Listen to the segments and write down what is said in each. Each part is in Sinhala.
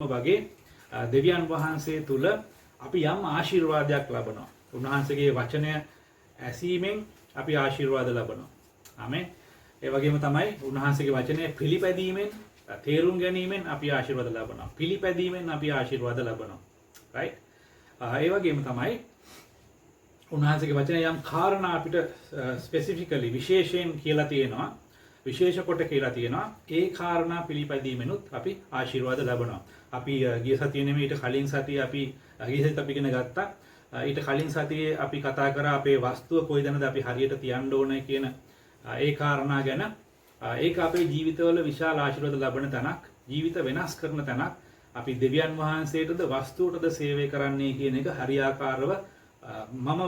වගේ දෙවියන් වහන්සේ තුල අපි යම් ආශිර්වාදයක් ලබනවා. උන්වහන්සේගේ වචනය ඇසීමෙන් අපි ආශිර්වාද ලබනවා. ආමෙන්. ඒ වගේම තමයි උන්වහන්සේගේ වචනය පිළිපැදීමෙන් තේරුම් ගැනීමෙන් අපි ආශිර්වාද ලබනවා. පිළිපැදීමෙන් අපි ආශිර්වාද ලබනවා. right? ඒ වගේම තමයි උන්වහන්සේගේ වචනය යම් කාරණා අපිට ස්පෙસિෆිකලි විශේෂයෙන් කියලා තියෙනවා. විශේෂ කොට කියලා තියෙනවා. ඒ කාරණා පිළිපැදීමෙනුත් අපි ආශිර්වාද ලබනවා. අපි ගිය සතියේ නෙමෙයි ඊට කලින් සතියේ අපි ගිය සතියේ අපි ඉගෙන ගත්තා. ඊට කලින් සතියේ අපි කතා කරා අපේ වස්තුව කොයිදැනද අපි හරියට තියන්න ඕනේ කියන ඒ කාරණා ගැන. ඒක අපේ ජීවිතවල විශාල ආශිර්වාද ලබන තැනක්, ජීවිත වෙනස් කරන තැනක්. අපි දෙවියන් වහන්සේටද වස්තුවටද සේවය කරන්නේ කියන එක හරියාකාරව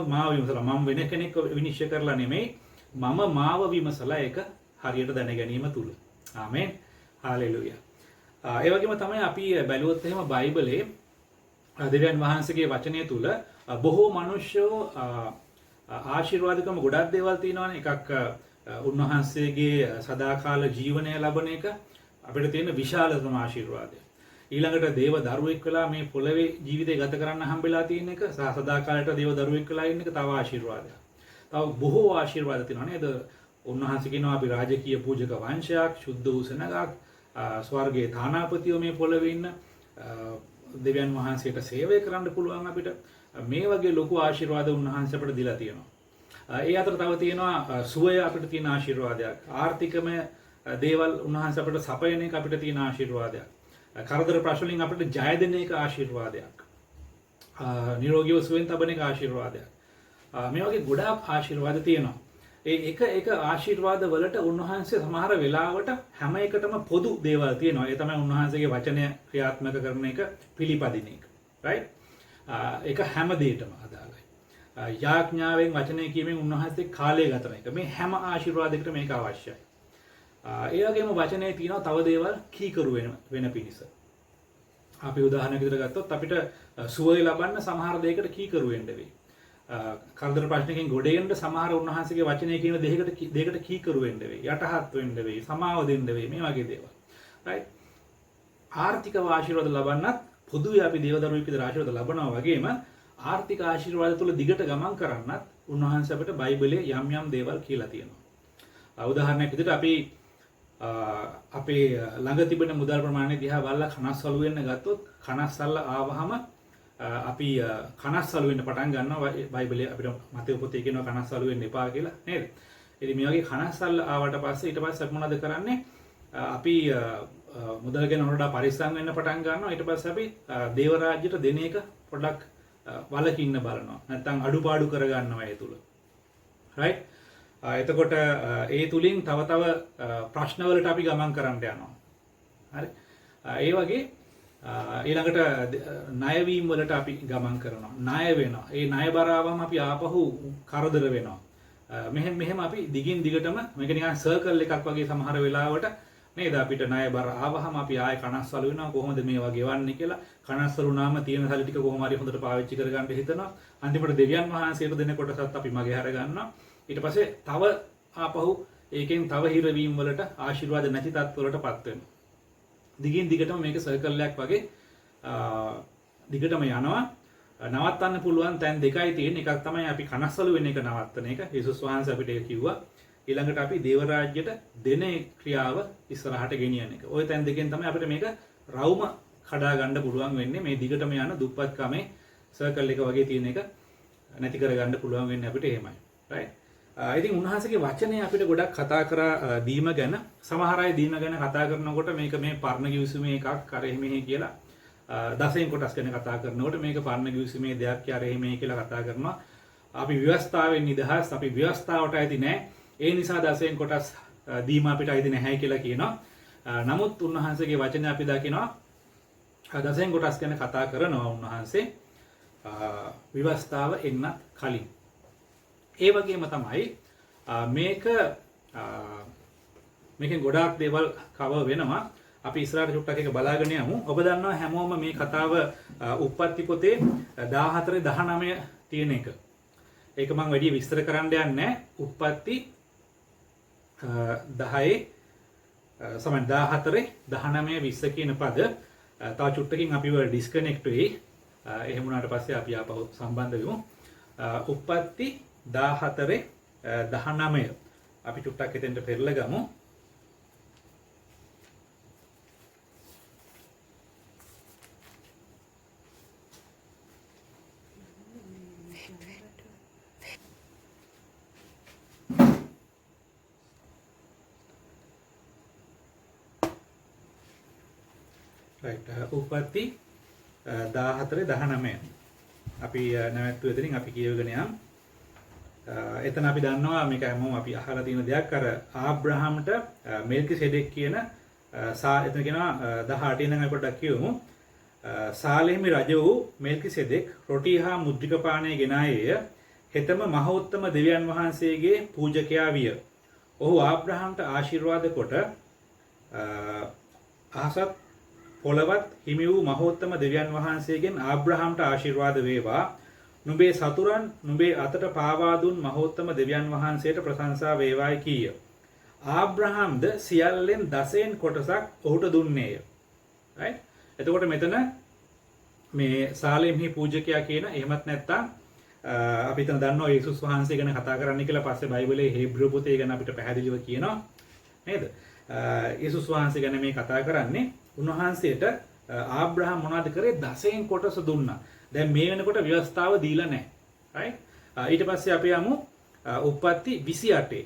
මාව විමසලා මම වෙන කෙනෙක් විනිශ්චය කරලා නෙමෙයි මම මාව විමසලා ඒක හරියට දැන ගැනීම තුල. ආමෙන්. හාලෙලූයා. ඒ වගේම තමයි අපි බැලුවොත් එහෙම බයිබලයේ දෙවියන් වහන්සේගේ වචනය තුල බොහෝ මිනිස්සු ආශිර්වාදකම ගොඩක් දේවල් තියෙනවානේ. එකක් උන්වහන්සේගේ සදාකාල ජීවනය ලබන එක අපිට තියෙන විශාලතම ආශිර්වාදය. ඊළඟට දේව දරුවෙක් වෙලා මේ පොළවේ ජීවිතය ගත කරන්න හම්බෙලා තියෙන එක සහ සදාකාලයට දේව දරුවෙක් වෙලා ඉන්න එක තව ආශිර්වාදයක්. තව බොහෝ ආශිර්වාද තියෙනවා නේද? උන්වහන්සේ කියනවා අපි රාජකීය පූජක වංශයක්, සුද්ධ වූ සෙනගක්, ස්වර්ගයේ තානාපතියෝ මේ පොළවේ ඉන්න දෙවියන් වහන්සේට සේවය කරන්න පුළුවන් අපිට. මේ වගේ ලොකු ආශිර්වාද උන්වහන්සේ අපිට දීලා තියෙනවා. ඒ අතර තව තියෙනවා සුවය අපිට තියෙන ආශිර්වාදයක්. ආර්ථිකමය දේවල් උන්වහන්සේ අපිට සපයන එක අපිට තියෙන ආශිර්වාදයක්. කරදර ප්‍රශ්න වලින් අපිට ජය දෙන එක ආශිර්වාදයක්. නිරෝගීව සුවෙන් තබන එක ආශිර්වාදයක්. මේ වගේ ගොඩාක් ආශිර්වාද තියෙනවා. ඒ එක ආශිර්වාද වලට උන්වහන්සේ සමහර වෙලාවට හැම එකටම පොදු දේවල් තියෙනවා. ඒ තමයි උන්වහන්සේගේ වචනය ක්‍රියාත්මක කරන එක, පිළිපදින එක. right? ඒක හැම දෙයකටම අදාළයි. යාඥාවෙන් වචනය කියමින් උන්වහන්සේ කාලය ගත කරන එක. මේ හැම ආශිර්වාදයකටම මේක අවශ්‍යයි. ඒ වගේම වචනයේ තියෙනවා තව දේවල් කීකරු වෙන පිණිස. අපි උදාහරණයක් විදිහට ගත්තොත් අපිට සුවය ලබන්න සමහර දෙයකට කීකරු වෙන්න වෙයි. කරදර ප්‍රශ්නකින් ගොඩේන්න සමහර උන්වහන්සේගේ වචනය කියන දෙයකට කීකරු වෙන්න වෙයි. යටහත් වෙන්න වෙයි. සමාව දෙන්න වෙයි. මේ වගේ දේවල්. right? ආර්ථික ආශිර්වාද ලබන්නත් පොදුවේ අපි දේවදරුවෙක් විදිහට ආශිර්වාද ලබනවා වගේම ආර්ථික ආශිර්වාද තුළ දිගට ගමන් කරන්නත් උන්වහන්සේ අපිට බයිබලයේ යම් දේවල් කියලා තියෙනවා. උදාහරණයක් විදිහට අපි අපේ ළඟ තිබෙන මුදල් ප්‍රමාණය දිහා බලලා කනස්සලු වෙන්න ගත්තොත් කනස්සල්ල ආවහම අපි කනස්සලු වෙන්න පටන් ගන්නවා. බයිබලයේ අපිට මතේ පොතේ කියනවා කනස්සලු වෙන්න එපා කියලා නේද? ඉතින් මේ වගේ කනස්සල්ල ආවට පස්සේ ඊට පස්සේ අපි මොනවද කරන්නේ? අපි මුදල් ගැන වඩා පරිස්සම් වෙන්න පටන් ගන්නවා. ඊට පස්සේ අපි දේව රාජ්‍යයට දෙන එක පොඩ්ඩක් වලකින්න බලනවා. නැත්නම් අඩුපාඩු කරගන්නවා ඒ තුල. right? එතකොට ඒ තුලින් තව ප්‍රශ්නවලට අපි ගමන් කරන්න යනවා. හරි? ඒ වගේ ඊළඟට ණය වීම වලට අපි ගමන් කරනවා. ණය වෙනවා. ඒ ණය බර ආවම අපි ආපහු කරදර වෙනවා. මෙහෙම අපි දිගින් දිගටම මේක නිකන් සර්කල් එකක් වගේ සමහර වෙලාවට නේද? අපිට ණය බර ආවහම අපි ආයෙ කනස්සලු වෙනවා. කොහොමද මේවා ගෙවන්නේ කියලා. කනස්සලු නාම තියෙන සල්ලි ටික කොහොම හරි හොඳට පාවිච්චි කරගන්න හිතනවා. අන්තිමට දෙවියන් වහන්සේට දෙන කොටසත් අපි මගේ හැර ගන්නවා. ඊට පස්සේ තව ආපහු ඒකෙන් තව හිරවීම වලට ආශිර්වාද නැති තත්ත්වවලටපත් වෙනවා. දිගින් දිගටම මේක සර්කල් එකක් වගේ දිගටම යනවා. නවත්තන්න පුළුවන් තැන් දෙකයි තියෙන. එකක් තමයි අපි කනස්සලු වෙන එක නවත්තන එක. යේසුස් වහන්සේ අපිට ඒක කිව්වා. ඊළඟට අපි දේව රාජ්‍යයට දෙන ක්‍රියාව ඉස්සරහට ගෙනියන එක. ওই තැන් දෙකෙන් තමයි අපිට මේක රවුම කඩා ගන්න පුළුවන් වෙන්නේ. මේ දිගටම යන දුප්පත්කමේ සර්කල් එක වගේ තියෙන එක නැති කරගන්න පුළුවන් වෙන්නේ අපිට එහෙමයි. right? ඉතින් උන්වහන්සේගේ වචනය අපිට ගොඩක් කතා කරා දීම ගැන. සමහර අය දීම ගැන කතා කරනකොට මේක මේ පරණ කිවිසුමේ එකක් අර එහෙම කියලා දසෙන් කොටස් ගැන කතා කරනකොට මේක පරණ කිවිසුමේ දෙයක් අර එහෙම කියලා කතා කරනවා. අපි ව්‍යවස්ථාවෙන් නිදහස්, අපි ව්‍යවස්ථාවට ඇති නැහැ. ඒ නිසා දසෙන් කොටස් දීම අපිට ඇති නැහැ කියලා කියනවා. නමුත් උන්වහන්සේගේ වචනය අපි දකිනවා දසෙන් කොටස් ගැන කතා කරනවා උන්වහන්සේ ව්‍යවස්ථාව එන්න කලින්. ඒ වගේම තමයි මේකෙන් ගොඩාක් දේවල් කවර් වෙනවා. අපි ඉස්සරහට චුට්ටක් එක බලාගෙන යමු. ඔබ දන්නවා හැමෝම මේ කතාව උප්පත්ති පොතේ 14 19 තියෙන එක. ඒක මම වැඩි විස්තර කරන්න යන්නේ නැහැ. උප්පත්ති 10 14 19 20 කියන පද තව චුට්ටකින් අපිව ඩිස්කනෙක්ට් වෙයි. එහෙම වුණාට පස්සේ අපි ආපහු සම්බන්ධ වෙමු. උප්පත්ති 14 19 අපි චුට්ටක් එතෙන්ට පෙරලා ගමු. right උප්පත්ති 14 19 අපි නැවැත්තු එතනින් අපි කියවගෙන යමු. එතන අපි දන්නවා මේක හැමෝම අපි අහලා තියෙන දෙයක් අර ආබ්‍රහම්ට මෙල්කිසෙදෙක් කියන එතන කියනවා 18 ඉඳන් අපි පොඩ්ඩක් කියවමු. සාලෙහිමි රජ වූ මෙල්කිසෙදෙක් රොටි හා මුද්‍රික පානය ගෙනායේය. හෙතම මහෝත්තම දෙවියන් වහන්සේගේ පූජකයා විය. ඔහු ආබ්‍රහම්ට ආශිර්වාද කොට අහසත් පොළවත් හිමි වූ මහෝත්තම දෙවියන් වහන්සේගෙන් ආබ්‍රහම්ට ආශිර්වාද වේවා. නුඹේ සතුරන් නුඹේ අතට පාවා දුන් මහෝත්තම දෙවියන් වහන්සේට ප්‍රශංසා වේවායි කීය. ආබ්‍රහම්ද සියල්ලෙන් 10න් කොටසක් ඔහුට දුන්නේය. right? එතකොට මෙතන මේ සාලෙම්හි පූජකයා කියන එහෙමත් නැත්නම් අපි හිතන දන්නවා යේසුස් වහන්සේ ගැන කතා කරන්න කියලා පස්සේ බයිබලයේ හේබ්‍රු පොතේ ගැන අපිට පැහැදිලිව කියනවා නේද? යේසුස් වහන්සේ ගැන මේ කතා කරන්නේ උන්වහන්සේට ආබ්‍රහම් මොනවද කරේ 10න් කොටස දුන්නා. දැන් මේ වෙනකොට ව්‍යවස්ථාව දීලා නැහැ. right? ඊට පස්සේ අපි යමු උප්පත්ති 28.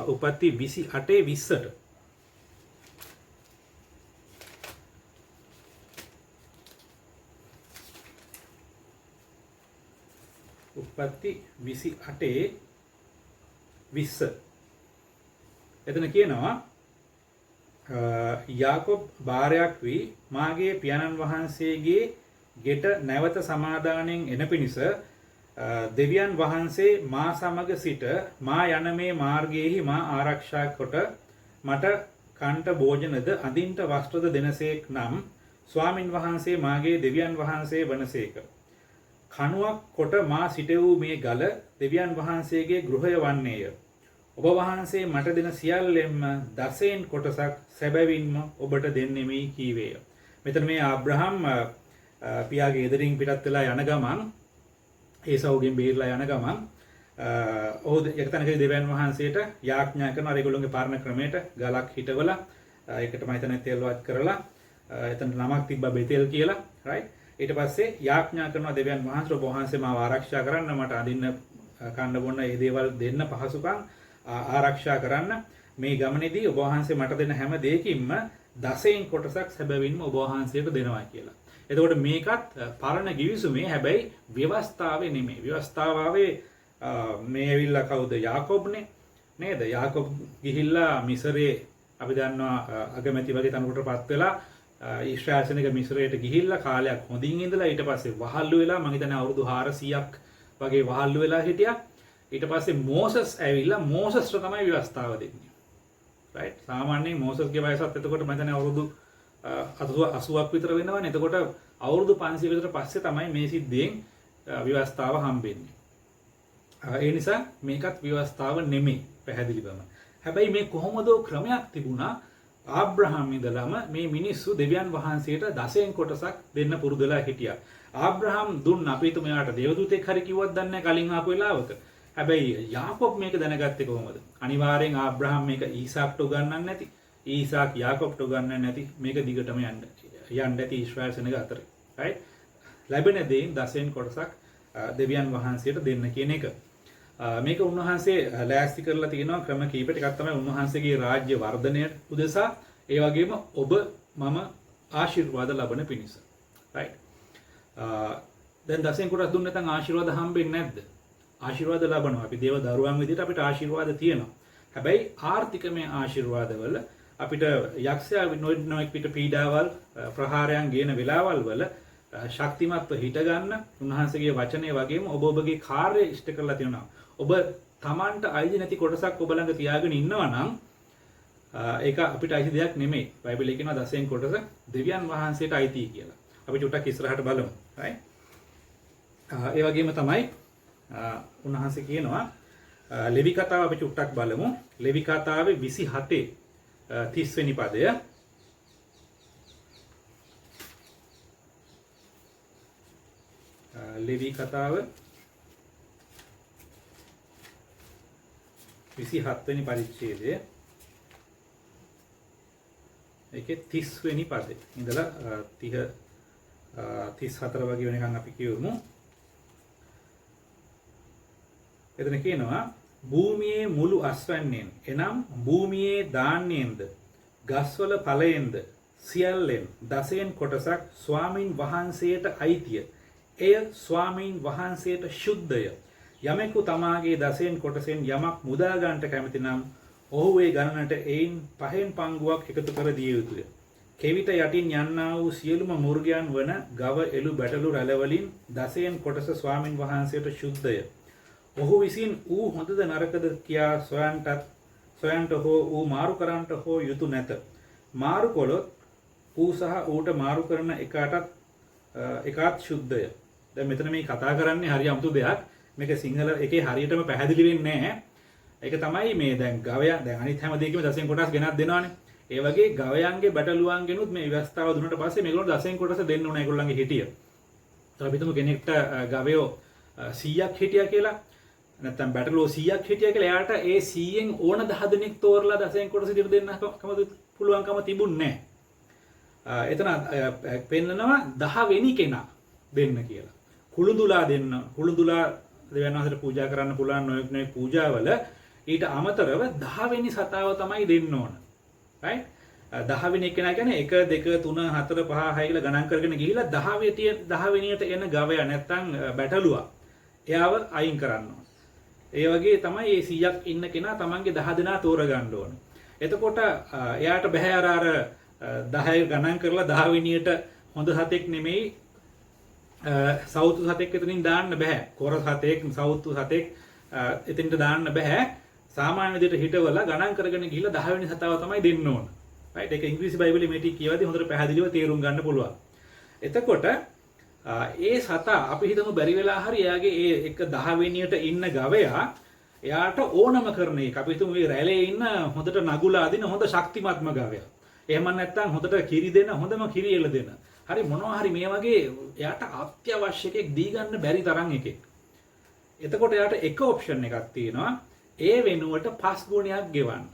උප්පත්ති 28 20ට. උප්පත්ති 28 20. එතන කියනවා යාකොබ් බාරයක් වී මාගේ පියාණන් වහන්සේගේ ගෙට නැවත සමාදානයෙන් එන පිණිස දෙවියන් වහන්සේ මා සමග සිට මා යන මේ මාර්ගයේහි මා ආරක්ෂා කොට මට කන්ට භෝජනද අඳින්ට වස්ත්‍රද දෙනසේක් නම් ස්වාමින් වහන්සේ මාගේ දෙවියන් වහන්සේ වනසේක. කණුවක් කොට මා සිට වූ මේ ගල දෙවියන් වහන්සේගේ ගෘහය වන්නේය. ඔබ වහන්සේ මට දෙන සියල්ලෙන්ම 10න් කොටසක් සැබවින්ම ඔබට දෙන්නෙමි කීවේය. මෙතන මේ ආබ්‍රහම් පියාගේ ගෙදරින් පිටත් වෙලා යන ගමන් ඒසව්ගෙන් බේරලා යන ගමන් ඔහු යකතනකදී දෙවියන් වහන්සේට යාඥා කරන අර ඒගොල්ලෝගේ පාරණ ක්‍රමයට ගලක් හිටවලා ඒකට මම හිතන්නේ තෙල්වත් කරලා එතන නමක් තිබ්බා බෙතෙල් කියලා right. ඊට පස්සේ යාඥා කරනවා දෙවියන් වහන්සේ ඔබ වහන්සේ මාව ආරක්ෂා කරන්න මට අඳින්න කන්න බොන්න මේ දේවල් දෙන්න පහසුකම් ආරක්ෂා කරන්න මේ ගමනේදී ඔබ වහන්සේ මට දෙන හැම දෙයකින්ම 10න් කොටසක් සැබවින්ම ඔබ වහන්සේට දෙනවා කියලා. එතකොට මේකත් පරණ ගිවිසුමේ හැබැයි ව්‍යවස්ථාවේ නෙමෙයි. ව්‍යවස්ථාවාවේ මේ ඇවිල්ලා කවුද? යාකොබ්නේ නේද? යාකොබ් ගිහිල්ලා මිසරේ අපි දන්නවා අගමැති වගේ තනකොටපත් වෙලා ඊශ්‍රායල් සෙනග මිසරයට ගිහිල්ලා කාලයක් හොඳින් ඉඳලා ඊට පස්සේ වහල්ලු වෙලා මම හිතන්නේ අවුරුදු 400ක් වගේ වහල්ලු වෙලා හිටියා. ඊට පස්සේ මෝසස් ඇවිල්ලා මෝසස්ට තමයි ව්‍යවස්ථාව දෙන්නේ. right? සාමාන්‍යයෙන් මෝසස්ගේ වයසත් එතකොට මම හිතන්නේ අවුරුදු 80ක් විතර වෙනවනේ. එතකොට අවුරුදු 500 විතර පස්සේ තමයි මේ සිද්ධියෙන් ව්‍යවස්ථාව හම්බෙන්නේ. ඒ නිසා මේකත් ව්‍යවස්ථාව නෙමෙයි පැහැදිලිවම. හැබැයි මේ කොහොමදෝ ක්‍රමයක් තිබුණා ආබ්‍රහම් ඉඳලම මේ මිනිස්සු දෙවියන් වහන්සේට 10න් කොටසක් දෙන්න පුරුදුලා හිටියා. ආබ්‍රහම් දුන්න අපි හිතමු එයාට දේවදූතෙක් හරි කිව්වත් දන්නේ නැහැ කලින් ආපු වෙලාවක. හැබැයි යාකොබ් මේක දැනගත්තේ කොහොමද? අනිවාර්යෙන් ආබ්‍රහම් මේක ඊසාක්ට උගන්වන්නේ නැති. ඊසාක් යාකොබ්ට උගන්වන්නේ නැති. මේක දිගටම යන්න ඇති ඊශ්‍රායල් සෙනග අතරේ. right? ලැබෙන දෙයින් 10න් කොටසක් දෙවියන් වහන්සේට දෙන්න කියන එක. මේක උන්වහන්සේ ලෑස්ති කරලා තියෙනවා ක්‍රම කීප ටිකක් තමයි උන්වහන්සේගේ රාජ්‍ය වර්ධනය උදෙසා ඒ වගේම ඔබ මම ආශිර්වාද ලබන පිණිස. right? දැන් 10න් කොටස් දුන්න නැත්නම් ආශිර්වාද හම්බෙන්නේ නැද්ද? ආශිර්වාද ලබනවා. අපි දේව දරුවන් විදිහට අපිට ආශිර්වාද තියෙනවා. හැබැයි ආර්ථිකමය ආශිර්වාදවල අපිට යක්ෂයා නොයෙක් පිට පීඩාවල් ප්‍රහාරයන් ගේන වෙලාවල් වල ශක්තිමත්ව හිට ගන්න උන්වහන්සේගේ වචනේ වගේම ඔබ ඔබගේ කාර්ය ඉෂ්ට කරලා තියෙනවා. ඔබ Tamanට අයිති නැති කොටසක් ඔබ ළඟ තියාගෙන ඉන්නවා නම් ඒක අපිට අයිති දෙයක් නෙමෙයි. බයිබලයේ කියනවා 10න් කොටස දෙවියන් වහන්සේට අයිති කියලා. අපි චුට්ටක් ඉස්සරහට බලමු. right? ඒ වගේම තමයි උන්වහන්සේ කියනවා ලෙවි කතාව අපි චුට්ටක් බලමු. ලෙවි කතාවේ 27 30 වෙනි පදය. ලෙවි කතාව 27 වෙනි පරිච්ඡේදය. ඒකේ 30 වෙනි පදේ ඉඳලා 30 34 වගේ වෙනකන් අපි කියවමු. එතන කියනවා භූමියේ මුළු අස්වැන්නෙන් එනම් භූමියේ ධාන්‍යෙන්ද ගස්වල ඵලයෙන්ද සියල්ලෙන් දසයෙන් කොටසක් ස්වාමින් වහන්සේට අයිතිය. එය ස්වාමින් වහන්සේට ශුද්ධය. යමෙකු තමාගේ දසයෙන් කොටසෙන් යමක් මුදා ගන්නට කැමති නම් ඔහු ඒ ගණනට එයින් පහෙන් පංගුවක් එකතු කර දිය යුතුය. කෙවිත යටින් යන්නා වූ සියලුම මුර්ගයන් වන ගව එළු බැටළු රැළවලින් දසයෙන් කොටස ස්වාමින් වහන්සේට ශුද්ධය. ඔහු විසින් ඌ හොඳද නරකද කියා සොයන්ට හෝ ඌ මාරු කරන්නට හෝ යුතු නැත. මාරු කළොත් ඌ සහ ඌට මාරු කරන එකත් ශුද්ධය. දැන් මෙතන මේ කතා කරන්නේ හරි අමුතු දෙයක්. මේක සිංහල එකේ හරියටම පැහැදිලි වෙන්නේ නැහැ. ඒක තමයි මේ දැන් ගවයා දැන් අනිත් හැම දෙයකම දසයෙන් කොටස් ගෙනත් දෙනවානේ. ඒ වගේ ගවයන්ගේ බැටළුවන්ගෙනුත් මේ ව්‍යවස්ථාව දුන්නට පස්සේ මේගොල්ලෝ දසයෙන් කොටස දෙන්න ඕන ඒගොල්ලන්ගේ හිටිය. તો අපි හිතමු කෙනෙක්ට ගවයෝ 100ක් හිටියා කියලා. නැත්නම් බැටළුවෝ 100ක් හිටියා කියලා. එයාට ඒ 100න් ඕන 10 දෙනෙක් තෝරලා දසයෙන් කොටස ඉදිරිය දෙන්න පුළුවන්කම තිබුණේ නැහැ. එතන පෙන්නනවා 10 වෙනි කෙනා දෙන්න කියලා. කුළුඳුලා දෙන්න. කුළුඳුලා දෙවියන් වහන්සේට පූජා කරන්න පුළුවන් නොයෙක් පූජාවල ඊට අමතරව 10 වෙනි සතාව තමයි දෙන්න ඕන. right 10 වෙනි කෙනා කියන්නේ 1 2 3 4 5 6 කියලා ගණන් කරගෙන ගිහිලා 10 වෙනියට එන ගවයා නැත්තම් බැටළුවා එයාව අයින් කරන්න ඕන. ඒ වගේ තමයි මේ 100ක් ඉන්න කෙනා තමන්ගේ 10 දෙනා තෝරගන්න ඕන. එතකොට එයාට බෑ අර 10 ගණන් කරලා 10 වෙනියට හොඳ සතෙක් නෙමෙයි සෞතු සතෙක් එතනින් දාන්න බෑ. කොර සතෙක් සෞතු සතෙක් එතනින්ට දාන්න බෑ. සාමාන්‍ය විදිහට හිටවලා ගණන් කරගෙන ගිහිල්ලා 10 වෙනි සතාව තමයි දෙන්න ඕන. right ඒක ඉංග්‍රීසි බයිබලයේ මේ ටික කියවදී හොඳට පැහැදිලිව තේරුම් ගන්න පුළුවන්. එතකොට ඒ සතා අපි හිතමු බැරි වෙලා හරි එයාගේ ඒ එක 10 වෙනියට ඉන්න ගවයා එයාට ඕනම කරන එක. අපි හිතමු මේ රැළේ ඉන්න හොඳට නගුලා අදින හොඳ ශක්තිමත්ම ගවයා. එහෙම නැත්නම් හොඳට කිරි දෙන හොඳම කිරි එළ දෙන. හරි මොනවා හරි මේ වගේ එයාට අත්‍යවශ්‍ය එකෙක් දී ගන්න බැරි තරම් එකෙක්. එතකොට එයාට එක ඔප්ෂන් එකක් තියෙනවා. ඒ වෙනුවට 5 ගුණයක් ගෙවන්න.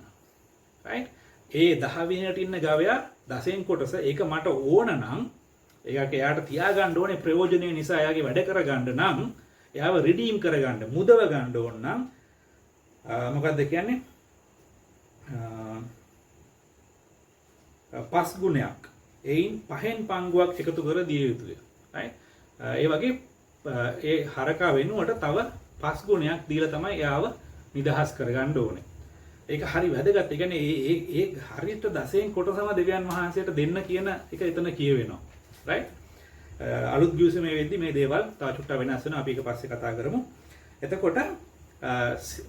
right ඒ 10 වෙනියට ඉන්න ගවයා දසෙන් කොටස ඒක මට ඕන නම් එයාට තියාගන්න ඕනේ ප්‍රයෝජනෙ නිසා එයාගේ වැඩ කරගන්න නම් එයාව රිඩීම් කරගන්න මුදව ගන්න ඕන නම් මොකක්ද කියන්නේ 5 ගුණයක් එයින් පහෙන් පංගුවක් එකතු කර දිය යුතුය. right ඒ වගේ ඒ හරකා වෙනුවට තව 5 ගුණයක් දීලා තමයි එයාව නිදහස් කරගන්න ඕනේ. ඒක හරි වැදගත්. ඒ කියන්නේ ඒ හරියට දසෙන් කොටසම දෙවියන් වහන්සේට දෙන්න කියන එක එතන කියවෙනවා. right අලුත් ගිවිසුමේ වෙද්දි මේ දේවල් තව චුට්ටක් වෙනස් වෙනවා. අපි ඒක පස්සේ කතා කරමු. එතකොට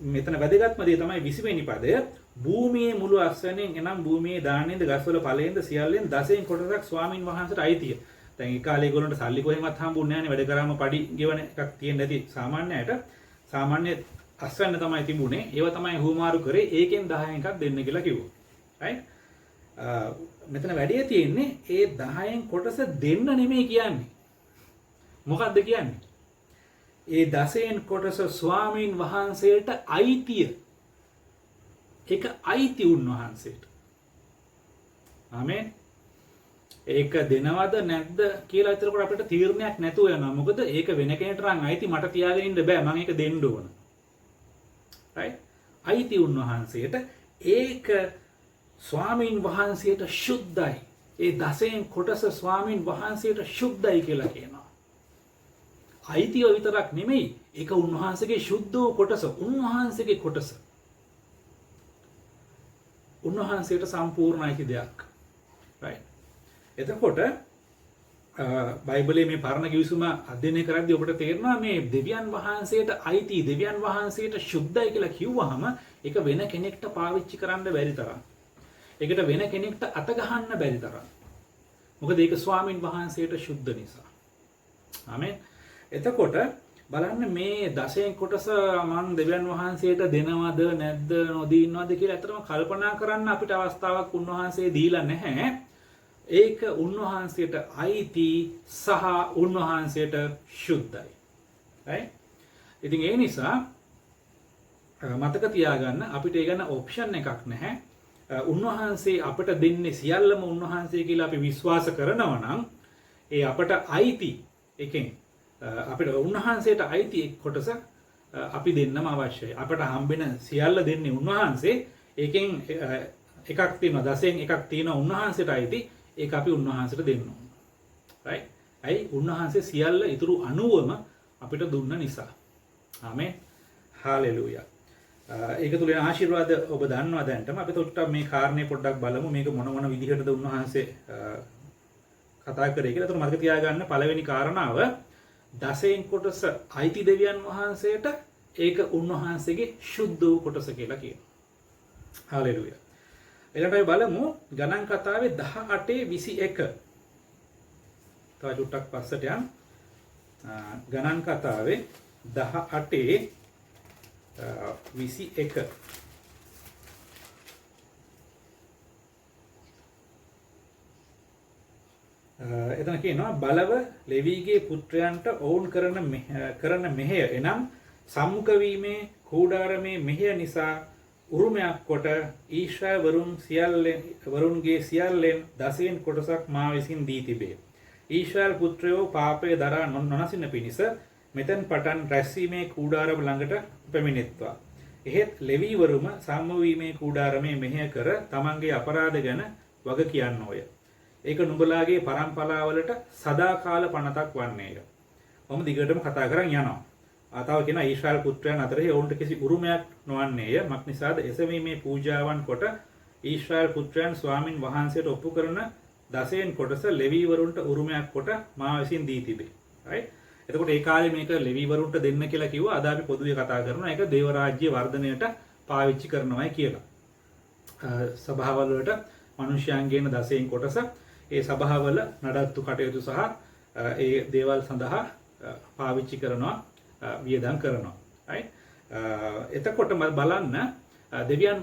මෙතන වැදගත්ම දේ තමයි 20 වෙනි පදය. භූමියේ මුළු අස්වැන්නෙන් එනම් භූමියේ ධාන්‍යෙන්ද ගස්වල ඵලයෙන්ද සියල්ලෙන් දසෙන් කොටසක් ස්වාමින් වහන්සේට අයිතිය. දැන් ඒ කාලේ ඒගොල්ලන්ට සල්ලි කොහෙන්වත් හම්බුන්නේ නැහැ නේ. වැඩ කරාම පඩි ගෙවන එකක් තියෙන්නේ නැති සාමාන්‍යයට. සාමාන්‍ය අස්වැන්න තමයි තිබුණේ. ඒව තමයි හුමාරු කරේ. ඒකෙන් 10න් එකක් දෙන්න කියලා කිව්වා. right මෙතන වැඩේ තියෙන්නේ ඒ 10න් කොටස දෙන්න නෙමෙයි කියන්නේ. මොකක්ද කියන්නේ? ඒ 10න් කොටස ස්වාමින් වහන්සේට අයිතිය. ඒක අයිති උන්වහන්සේට. ආමෙන්. ඒක දෙනවද නැද්ද කියලා හිතනකොට අපිට තීරණයක් නැතුව යනවා. මොකද ඒක වෙන කෙනෙකුට නම් අයිති මට තියාගෙන ඉන්න බෑ. මම ඒක දෙන්න ඕන. right අයිති උන්වහන්සේට ඒක ස්වාමින් වහන්සේට ශුද්ධයි. ඒ 10න් කොටස ස්වාමින් වහන්සේට ශුද්ධයි කියලා කියනවා. අයිතිය විතරක් නෙමෙයි ඒක උන්වහන්සේගේ ශුද්ධ වූ කොටස. උන්වහන්සේගේ කොටස. උන්වහන්සේට සම්පූර්ණ අයිති දෙයක්. right එතකොට බයිබලයේ මේ පරණ ගිවිසුම අධ්‍යයනය කරද්දී ඔබට තේරෙනවා මේ දෙවියන් වහන්සේට අයිති දෙවියන් වහන්සේට ශුද්ධයි කියලා කිව්වහම ඒක වෙන කෙනෙක්ට පාවිච්චි කරන්න බැරි තරම්. ඒකට වෙන කෙනෙක්ට අත ගහන්න බැරි තරම්. මොකද ඒක ස්වාමින් වහන්සේට ශුද්ධ නිසා. ආමෙන්. එතකොට බලන්න මේ 10න් කොටස මං දෙවියන් වහන්සේට දෙනවද නැද්ද නොදීනවද කියලා අතරම කල්පනා කරන්න අපිට අවස්ථාවක් උන්වහන්සේ දීලා නැහැ. ඒක උන්වහන්සේට අයිති සහ උන්වහන්සේට ශුද්ධයි. right? ඉතින් ඒ නිසා මතක තියාගන්න අපිට ඒ ගැන ඔප්ෂන් එකක් නැහැ. උන්වහන්සේ අපට දෙන්නේ සියල්ලම උන්වහන්සේ කියලා අපි විශ්වාස කරනවා නම් ඒ අපට අයිති එකෙන් අපිට උන්වහන්සේට අයිති එක් කොටස අපි දෙන්නම අවශ්‍යයි. අපට හම්බෙන සියල්ල දෙන්නේ උන්වහන්සේ. ඒකෙන් එකක් තියෙනවා, 10න් එකක් තියෙනවා උන්වහන්සේට අයිති. ඒක අපි උන්වහන්සේට දෙන්න ඕන. right? ඇයි? උන්වහන්සේ සියල්ල ඉතුරු 90ම අපිට දුන්න නිසා. ආමේන්. හාලෙලූයා. ඒක තුල එන ආශිර්වාද ඔබ දන්නවා දැන්ටම. අපි තොට මේ කාරණේ පොඩ්ඩක් බලමු. මේක මොන විදිහටද උන්වහන්සේ කතා කරේ කියලා. ඒතර මතක තියාගන්න පළවෙනි කාරණාව 10න් කොටස අයිති දෙවියන් වහන්සේට, ඒක උන්වහන්සේගේ ශුද්ධ වූ කොටස කියලා කියනවා. හාලෙලූයා. ඊළඟට අපි බලමු ගණන් කතාවේ 18:21. තව චුට්ටක් පස්සට යන්න. ගණන් කතාවේ 18:21. එතන කියනවා බලව ලෙවීගේ පුත්‍රයන්ට ඔවුන් කරන මෙහෙය එනම් සම්මුඛ වීමේ කූඩාරමේ මෙහෙය නිසා උරුමයක් කොට ඊශ්‍රායල් වරුන්ගේ සියල්ලෙන් 10න් කොටසක් මා විසින් දී තිබේ. ඊශ්‍රායල් පුත්‍රයෝ පාපය දරා නොනසින පිණිස මෙතෙන් පටන් රැස්වීමේ කූඩාරම ළඟට පැමිණෙත්වා. එහෙත් ලෙවීවරුම සම්මවීමේ කූඩාරමේ මෙහෙය කර තමන්ගේ අපරාධ ගැන වග කියන්නෝය. ඒක නුඹලාගේ පරම්පරාවලට සදාකාල පනතක් වන්නේය. මම දිගටම කතා කරන් යනවා. ආතාව කියන ඊශ්‍රායල් පුත්‍රයන් අතරේ ඔවුන්ට කිසි උරුමයක් නොවන්නේය. මක් නිසාද එසවීමේ පූජාවන් කොට ඊශ්‍රායල් පුත්‍රයන් ස්වාමින් වහන්සේට ඔප්පු කරන 10න් කොටස ලෙවීවරුන්ට උරුමයක් කොට මා විසින් දී තිබේ. right? එතකොට ඒ කාලේ මේක ලෙවීවරුන්ට දෙන්න කියලා කිව්වා. අද අපි පොදුවේ කතා කරනවා ඒක දේව රාජ්‍ය වර්ධනයට පාවිච්චි කරනවායි කියලා. සභාවල වලට මිනිසයන් ගේන 10න් කොටස ඒ සභාවල නඩත්තු කටයුතු සහ ඒ දේවල් සඳහා පාවිච්චි කරනවා, වියදම් කරනවා. right? එතකොට බලන්න දෙවියන්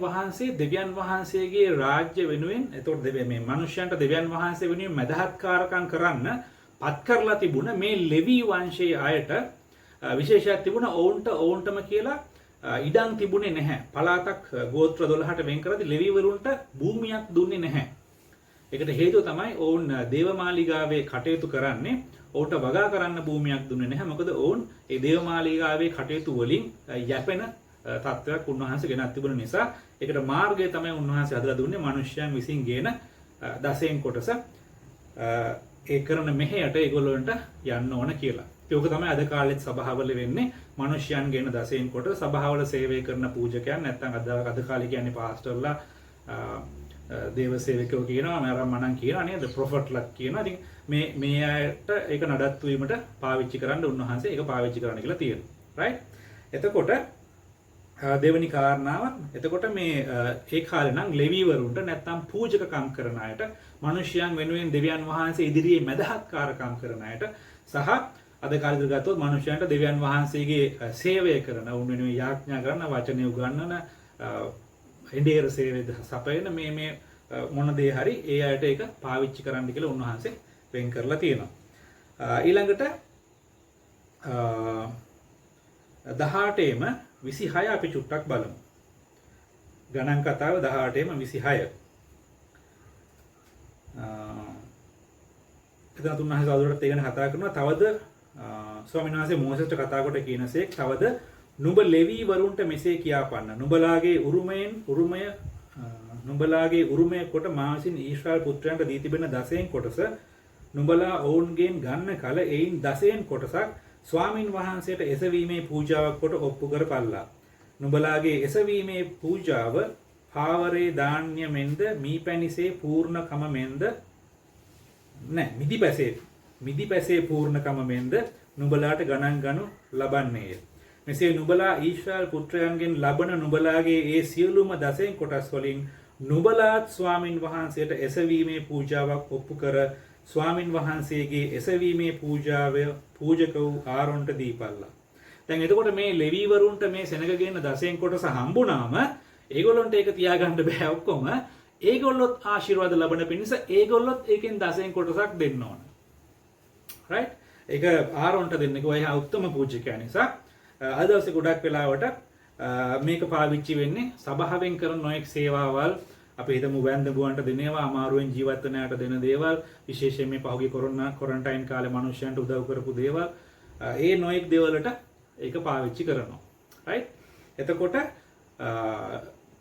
වහන්සේගේ රාජ්‍ය වෙනුවෙන්, එතකොට මේ මිනිසයන්ට දෙවියන් වහන්සේ වෙනුවෙන් මදහත්කාරකම් කරන්න පත් කරලා තිබුණ මේ ලෙවී වංශයේ අයට විශේෂයක් තිබුණා. ඔවුන්ටම කියලා ඉඩම් තිබුණේ නැහැ. පළාතක් ගෝත්‍ර 12ට වෙන් කරද්දී ලෙවීවරුන්ට භූමියක් දුන්නේ නැහැ. ඒකට හේතුව තමයි ඔවුන් දේවමාලිගාවේ කටයුතු කරන්නේ. ඔවුන්ට වගා කරන්න භූමියක් දුන්නේ නැහැ. මොකද ඔවුන් ඒ දේවමාලිගාවේ කටයුතු වලින් යැපෙන තත්ත්වයක් උන්වහන්සේ ගෙනත් තිබුණ නිසා ඒකට මාර්ගය තමයි උන්වහන්සේ හදලා දුන්නේ මිනිස්යන් විසින් ගේන 10න් කොටස ඒ කරන මෙහෙයට ඒගොල්ලන්ට යන්න ඕන කියලා. ඒක තමයි අද කාලෙත් සභාවල වෙන්නේ. මිනිස්යන් ගේන 10න් කොටස සභාවල සේවය කරන පූජකයන් නැත්නම් අද කාලේ කියන්නේ පාස්ටර්ලා, දේව සේවකයෝ කියනවා, මනම් කියනවා නේද, ප්‍රොෆට්ලා කියනවා. ඉතින් මේ අයට ඒක නඩත්තු වීමට පාවිච්චි කරන්න උන්වහන්සේ ඒක පාවිච්චි කරන්න කියලා තියෙනවා. right? එතකොට දෙවෙනි කාරණාව, එතකොට මේ ඒ කාලේ නම් ලෙවීවරුන්ට නැත්නම් පූජකකම් කරන අයට, මිනිසයන් වෙනුවෙන් දෙවියන් වහන්සේ ඉදිරියේ මැදහත්කාරකම් කරන අයට සහ අද කාලේ ගත්තොත් මිනිසයන්ට දෙවියන් වහන්සේගේ සේවය කරන, උන් වෙනුවෙන් යාඥා කරන, වචනේ උගන්වන, ඉන්දියර සේවය සපයන මේ මොන දේ හරි ඒ අයට ඒක පාවිච්චි කරන්න කියලා උන්වහන්සේ වෙන් කරලා තියෙනවා. ඊළඟට 18ෙම 26 අපි චුට්ටක් බලමු. ගණන් කතාව 18ෙම 26. එතන තුන්වහන්සේ සාදුරට ඒ ගැන කතා කරනවා. තවද ස්වාමීන් වහන්සේ මෝසෙස්ට කතා කොට කියනසේක් තවද නුඹ ලෙවීවරුන්ට මෙසේ කියාපන්න. නුඹලාගේ උරුමය කොට මා විසින් ඊශ්‍රායල් පුත්‍රයන්ට දී තිබෙන 10න් කොටස නුඹලා ඔවුන්ගෙන් ගන්න කල එයින් 10න් කොටසක් ස්වාමින් වහන්සේට එසවීමේ පූජාවක් කොට ඔප්පු කරපල්ලා. නුඹලාගේ එසවීමේ පූජාව පාවරේ ධාන්‍ය මෙන්ද මීපැණිසේ පූර්ණකම මෙන්ද මිදිපැසේ පූර්ණකම මෙන්ද නුඹලාට ගණන් ගනු ලබන්නේය. මෙසේ නුඹලා ඊශ්‍රායල් පුත්‍රයන්ගෙන් ලබන නුඹලාගේ ඒ සියලුම 10න් කොටස් වලින් නුඹලාත් ස්වාමින් වහන්සේට එසවීමේ පූජාවක් ඔප්පු කර ස්වාමින් වහන්සේගේ එසවීමේ පූජාව පූජක වූ ආරොන්ට දීපල්ලා. දැන් එතකොට මේ ලෙවීවරුන්ට මේ සෙනග ගේන 10න් කොටස හම්බුනාම ඒගොල්ලන්ට ඒක තියාගන්න බෑ ඔක්කොම. ඒගොල්ලොත් ආශිර්වාද ලබන පිණිස ඒගොල්ලොත් ඒකෙන් 10න් කොටසක් දෙන්න ඕන. right? ඒක ආරොන්ට දෙන්න කිව්වා. එයා උත්තම පූජකයා නිසා අද දවසේ ගොඩක් වෙලාවට මේක පාවිච්චි වෙන්නේ සභාවෙන් කරන නොයෙක් සේවාවල් අපි හිතමු වැන්දඹුවන්ට දෙනේවා අමාරුවෙන් ජීවත් වෙන අයට දෙන දේවල් විශේෂයෙන් මේ පහුගිය කොරන්ටයින් කාලේ මිනිස්සුන්ට උදව් කරපු දේවල් ඒ නොයෙක් දේවල්ට ඒක පාවිච්චි කරනවා රයිට් එතකොට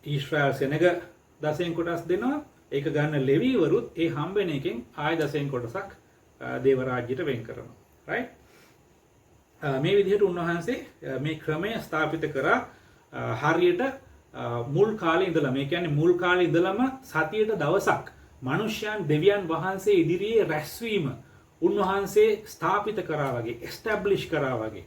ඊශ්‍රායල් සෙනග දසෙන් කොටස් දෙනවා ඒක ගන්න ලෙවීවරුත් ඒ හම්බෙන එකෙන් ආය දසෙන් කොටසක් දේව රාජ්‍යයට වෙන් කරනවා රයිට් මේ විදිහට උන්වහන්සේ මේ ක්‍රමය ස්ථාපිත කරා හරියට මුල් කාලේ ඉඳලා මේ කියන්නේ මුල් කාලේ ඉඳලම සතියට දවසක් මිනිස්යන් දෙවියන් වහන්සේ ඉදිරියේ රැස්වීම උන්වහන්සේ ස්ථාපිත කරා වගේ එස්ටැබ්ලිෂ් කරා වගේ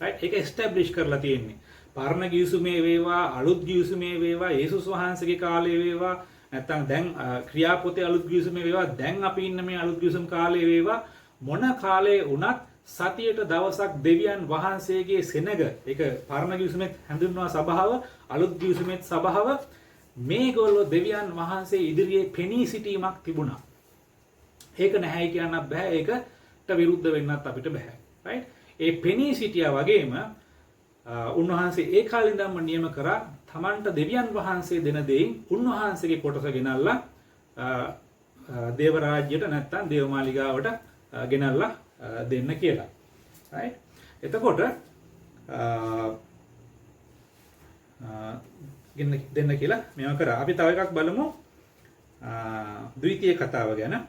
රයිට් ඒක එස්ටැබ්ලිෂ් කරලා තියෙන්නේ පරණ ගිවිසුමේ වේවා අලුත් ගිවිසුමේ වේවා යේසුස් වහන්සේගේ කාලේ වේවා නැත්නම් දැන් ක්‍රියාපොතේ අලුත් ගිවිසුමේ වේවා දැන් අපි ඉන්න මේ අලුත් ගිවිසුම් කාලේ වේවා මොන කාලේ වුණත් සතියට දවසක් දෙවියන් වහන්සේගේ සෙනග ඒක පරණ ගිවිසුමෙත් හඳුන්වන සභාව අලුත් ගිවිසුමෙත් සභාව මේගොල්ලෝ දෙවියන් වහන්සේ ඉදිරියේ පෙනී සිටීමක් තිබුණා. ඒක නැහැ කියන්නත් බෑ ඒකට විරුද්ධ වෙන්නත් අපිට බෑ. රයිට්? ඒ පෙනී සිටියා වගේම උන්වහන්සේ ඒ කාලේ ඉඳන්ම නියම කරා තමන්ට දෙවියන් වහන්සේ දෙන දෙයින් උන්වහන්සේගේ කොටස ගෙනල්ලා දේව රාජ්‍යයට නැත්තම් දේව මාලිගාවට ගෙනල්ලා දෙන්න කියලා. right එතකොට දෙන්න කියලා මේවා කරා. අපි තව එකක් බලමු. ද්විතීය කතාව ගැන.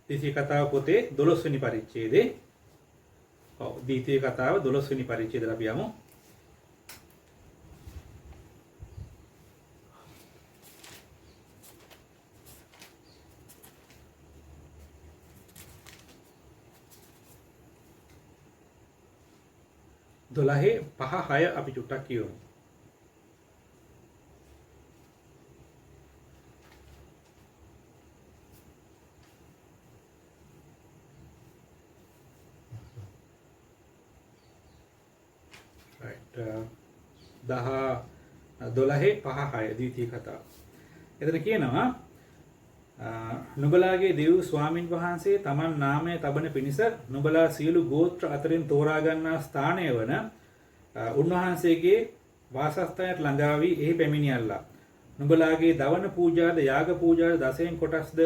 ද්විතීය කතාව පොතේ 12 වෙනි පරිච්ඡේදයේ ඔව් ද්විතීය කතාව 12 වෙනි පරිච්ඡේදයට අපි යමු. දොළහේ 5:6 අපි චුට්ටක් කියමු. right 12:5:6 ද්විතීය කතාව. එතන කියනවා නුඹලාගේ දෙව් ස්වාමින් වහන්සේ තමන් නාමය තබන පිණිස නුඹලා සියලු ගෝත්‍ර අතරින් තෝරා ගන්නා ස්ථානය වන උන්වහන්සේගේ වාසස්ථානයට ළඟා වී එහි පැමිණියල්ලා. නුඹලාගේ දවන පූජාද යාග පූජාද දසයෙන් කොටස්ද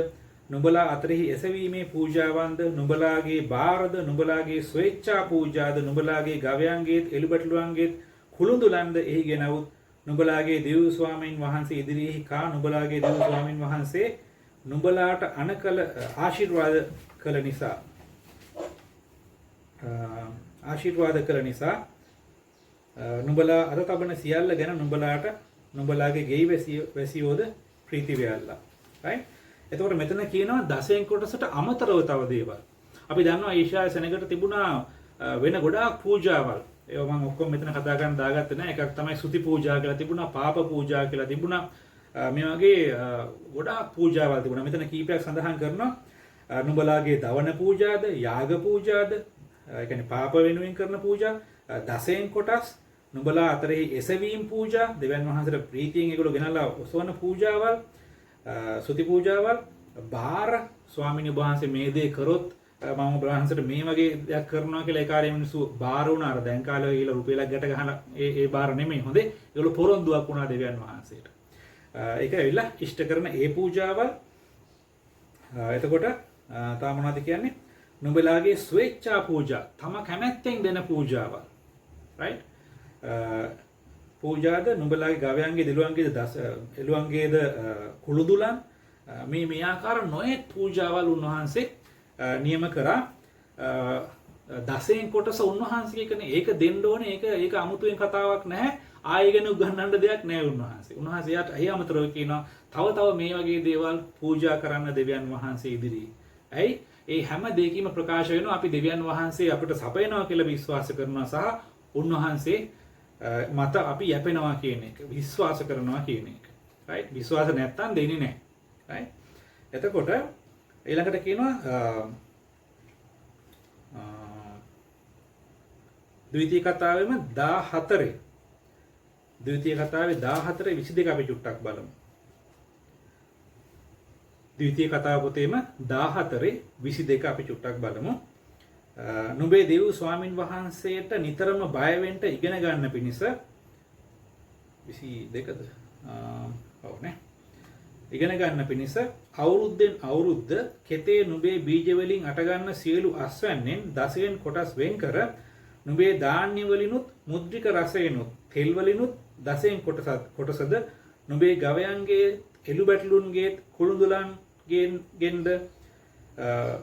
නුඹලා අතරෙහි එසවීමේ පූජාවන්ද නුඹලාගේ බාරද නුඹලාගේ ස්වේච්ඡා පූජාද නුඹලාගේ ගවයන්ගේත් එළුබටළුවන්ගේත් කුළුඳුලන්ද එහි ගෙනවුත් නුඹලාගේ දෙව් ස්වාමින් වහන්සේ ඉදිරියෙහි කා නුඹලාගේ දෙව් ස්වාමින් වහන්සේ නුඹලාට අනකල ආශිර්වාද කළ නිසා නුඹලා අත තබන සියල්ල ගැන නුඹලාට නුඹලාගේ ගෙයි වැසියෝද ප්‍රීති වේල්ලා. right එතකොට මෙතන කියනවා දසයෙන් කොටසට අමතරව තව දේවල්. අපි දන්නවා ඊශාය සෙනගට තිබුණා වෙන ගොඩාක් පූජාවල්. ඒවා මම ඔක්කොම මෙතන කතා කරන්න දාගත්තේ නැහැ. එකක් තමයි සුති පූජා කියලා තිබුණා, පාප පූජා කියලා තිබුණා. මේ වගේ ගොඩාක් පූජාවල් තිබුණා. මෙතන කීපයක් සඳහන් කරනවා නුඹලාගේ දවන පූජාද, යාග පූජාද, ඒ කියන්නේ පාප වෙනුවෙන් කරන පූජා, දසයෙන් කොටස්, නුඹලා අතරෙහි එසවීම පූජා, දෙවියන් වහන්සේට ප්‍රීතියෙන් ඒගොල්ලෝ ගෙනල්ලා ඔසවන පූජාවල්, සුති පූජාවල්, බාර ස්වාමීන් වහන්සේ මේ දේ කරොත් මම වහන්සේට මේ වගේ දෙයක් කරනවා කියලා ඒ කාර්යය මිනිස්සු බාර වුණා. අර දැන් කාලේ ගිහලා රුපියලක් ගැට ගහන ඒ බාර නෙමෙයි. හොඳේ. ඒගොල්ලෝ පොරොන්දුවක් වුණා දෙවියන් වහන්සේට. ඒක ඇවිල්ලා ඉෂ්ට කරන ඒ පූජාවල්. එතකොට තා මොනවද කියන්නේ? නුඹලාගේ ස්වේච්ඡා පූජා, තම කැමැත්තෙන් දෙන පූජාවල්. right? පූජාද නුඹලාගේ ගවයන්ගේ දෙළුවන්ගේද එළුවන්ගේද කුළුදුලන් මේ ආකාර නොයෙක් පූජාවල් උන්වහන්සේ නියම කරා. දසයෙන් කොටස උන්වහන්සේ කියන්නේ ඒක දෙන්න ඕනේ. ඒක අමුතුවෙන් කතාවක් නැහැ. ආයෙ ගැන උගන්වන්න දෙයක් නැහැ උන්වහන්සේ. උන්වහන්සේට අය අමතරව කියනවා තව මේ වගේ දේවල් පූජා කරන්න දෙවියන් වහන්සේ ඉදිරියේ. ඇයි? ඒ හැම දෙයකම ප්‍රකාශ වෙනවා අපි දෙවියන් වහන්සේ අපිට සපයනවා කියලා විශ්වාස කරනවා සහ උන්වහන්සේ මත අපි යැපෙනවා කියන එක විශ්වාස කරනවා කියන එක. right? විශ්වාස නැත්තම් දෙන්නේ නැහැ. right? එතකොට ඊළඟට කියනවා ද්විතීය කතාවෙම 14 ද්විතීය කතාවේ 14:22 අපි චුට්ටක් බලමු. ද්විතීය කතා පොතේම 14:22 අපි චුට්ටක් බලමු. නුඹේ දෙව් ස්වාමින් වහන්සේට නිතරම බය වෙන්න ඉගෙන ගන්න පිණිස 22ද ඔව් නේ ඉගෙන ගන්න පිණිස අවුරුද්දෙන් අවුරුද්ද කෙතේ නුඹේ බීජ වලින් අට ගන්න සියලු අස්වැන්නෙන් දසයෙන් කොටස් වෙන් කර නුඹේ ධාන්‍ය වලිනුත් මුද්‍රික රසයෙනුත් තෙල් වලිනුත් දසයෙන් කොටසද නුඹේ ගවයන්ගේ එළු බැටළුන්ගේ කුළුඳුලන්ගෙන්ද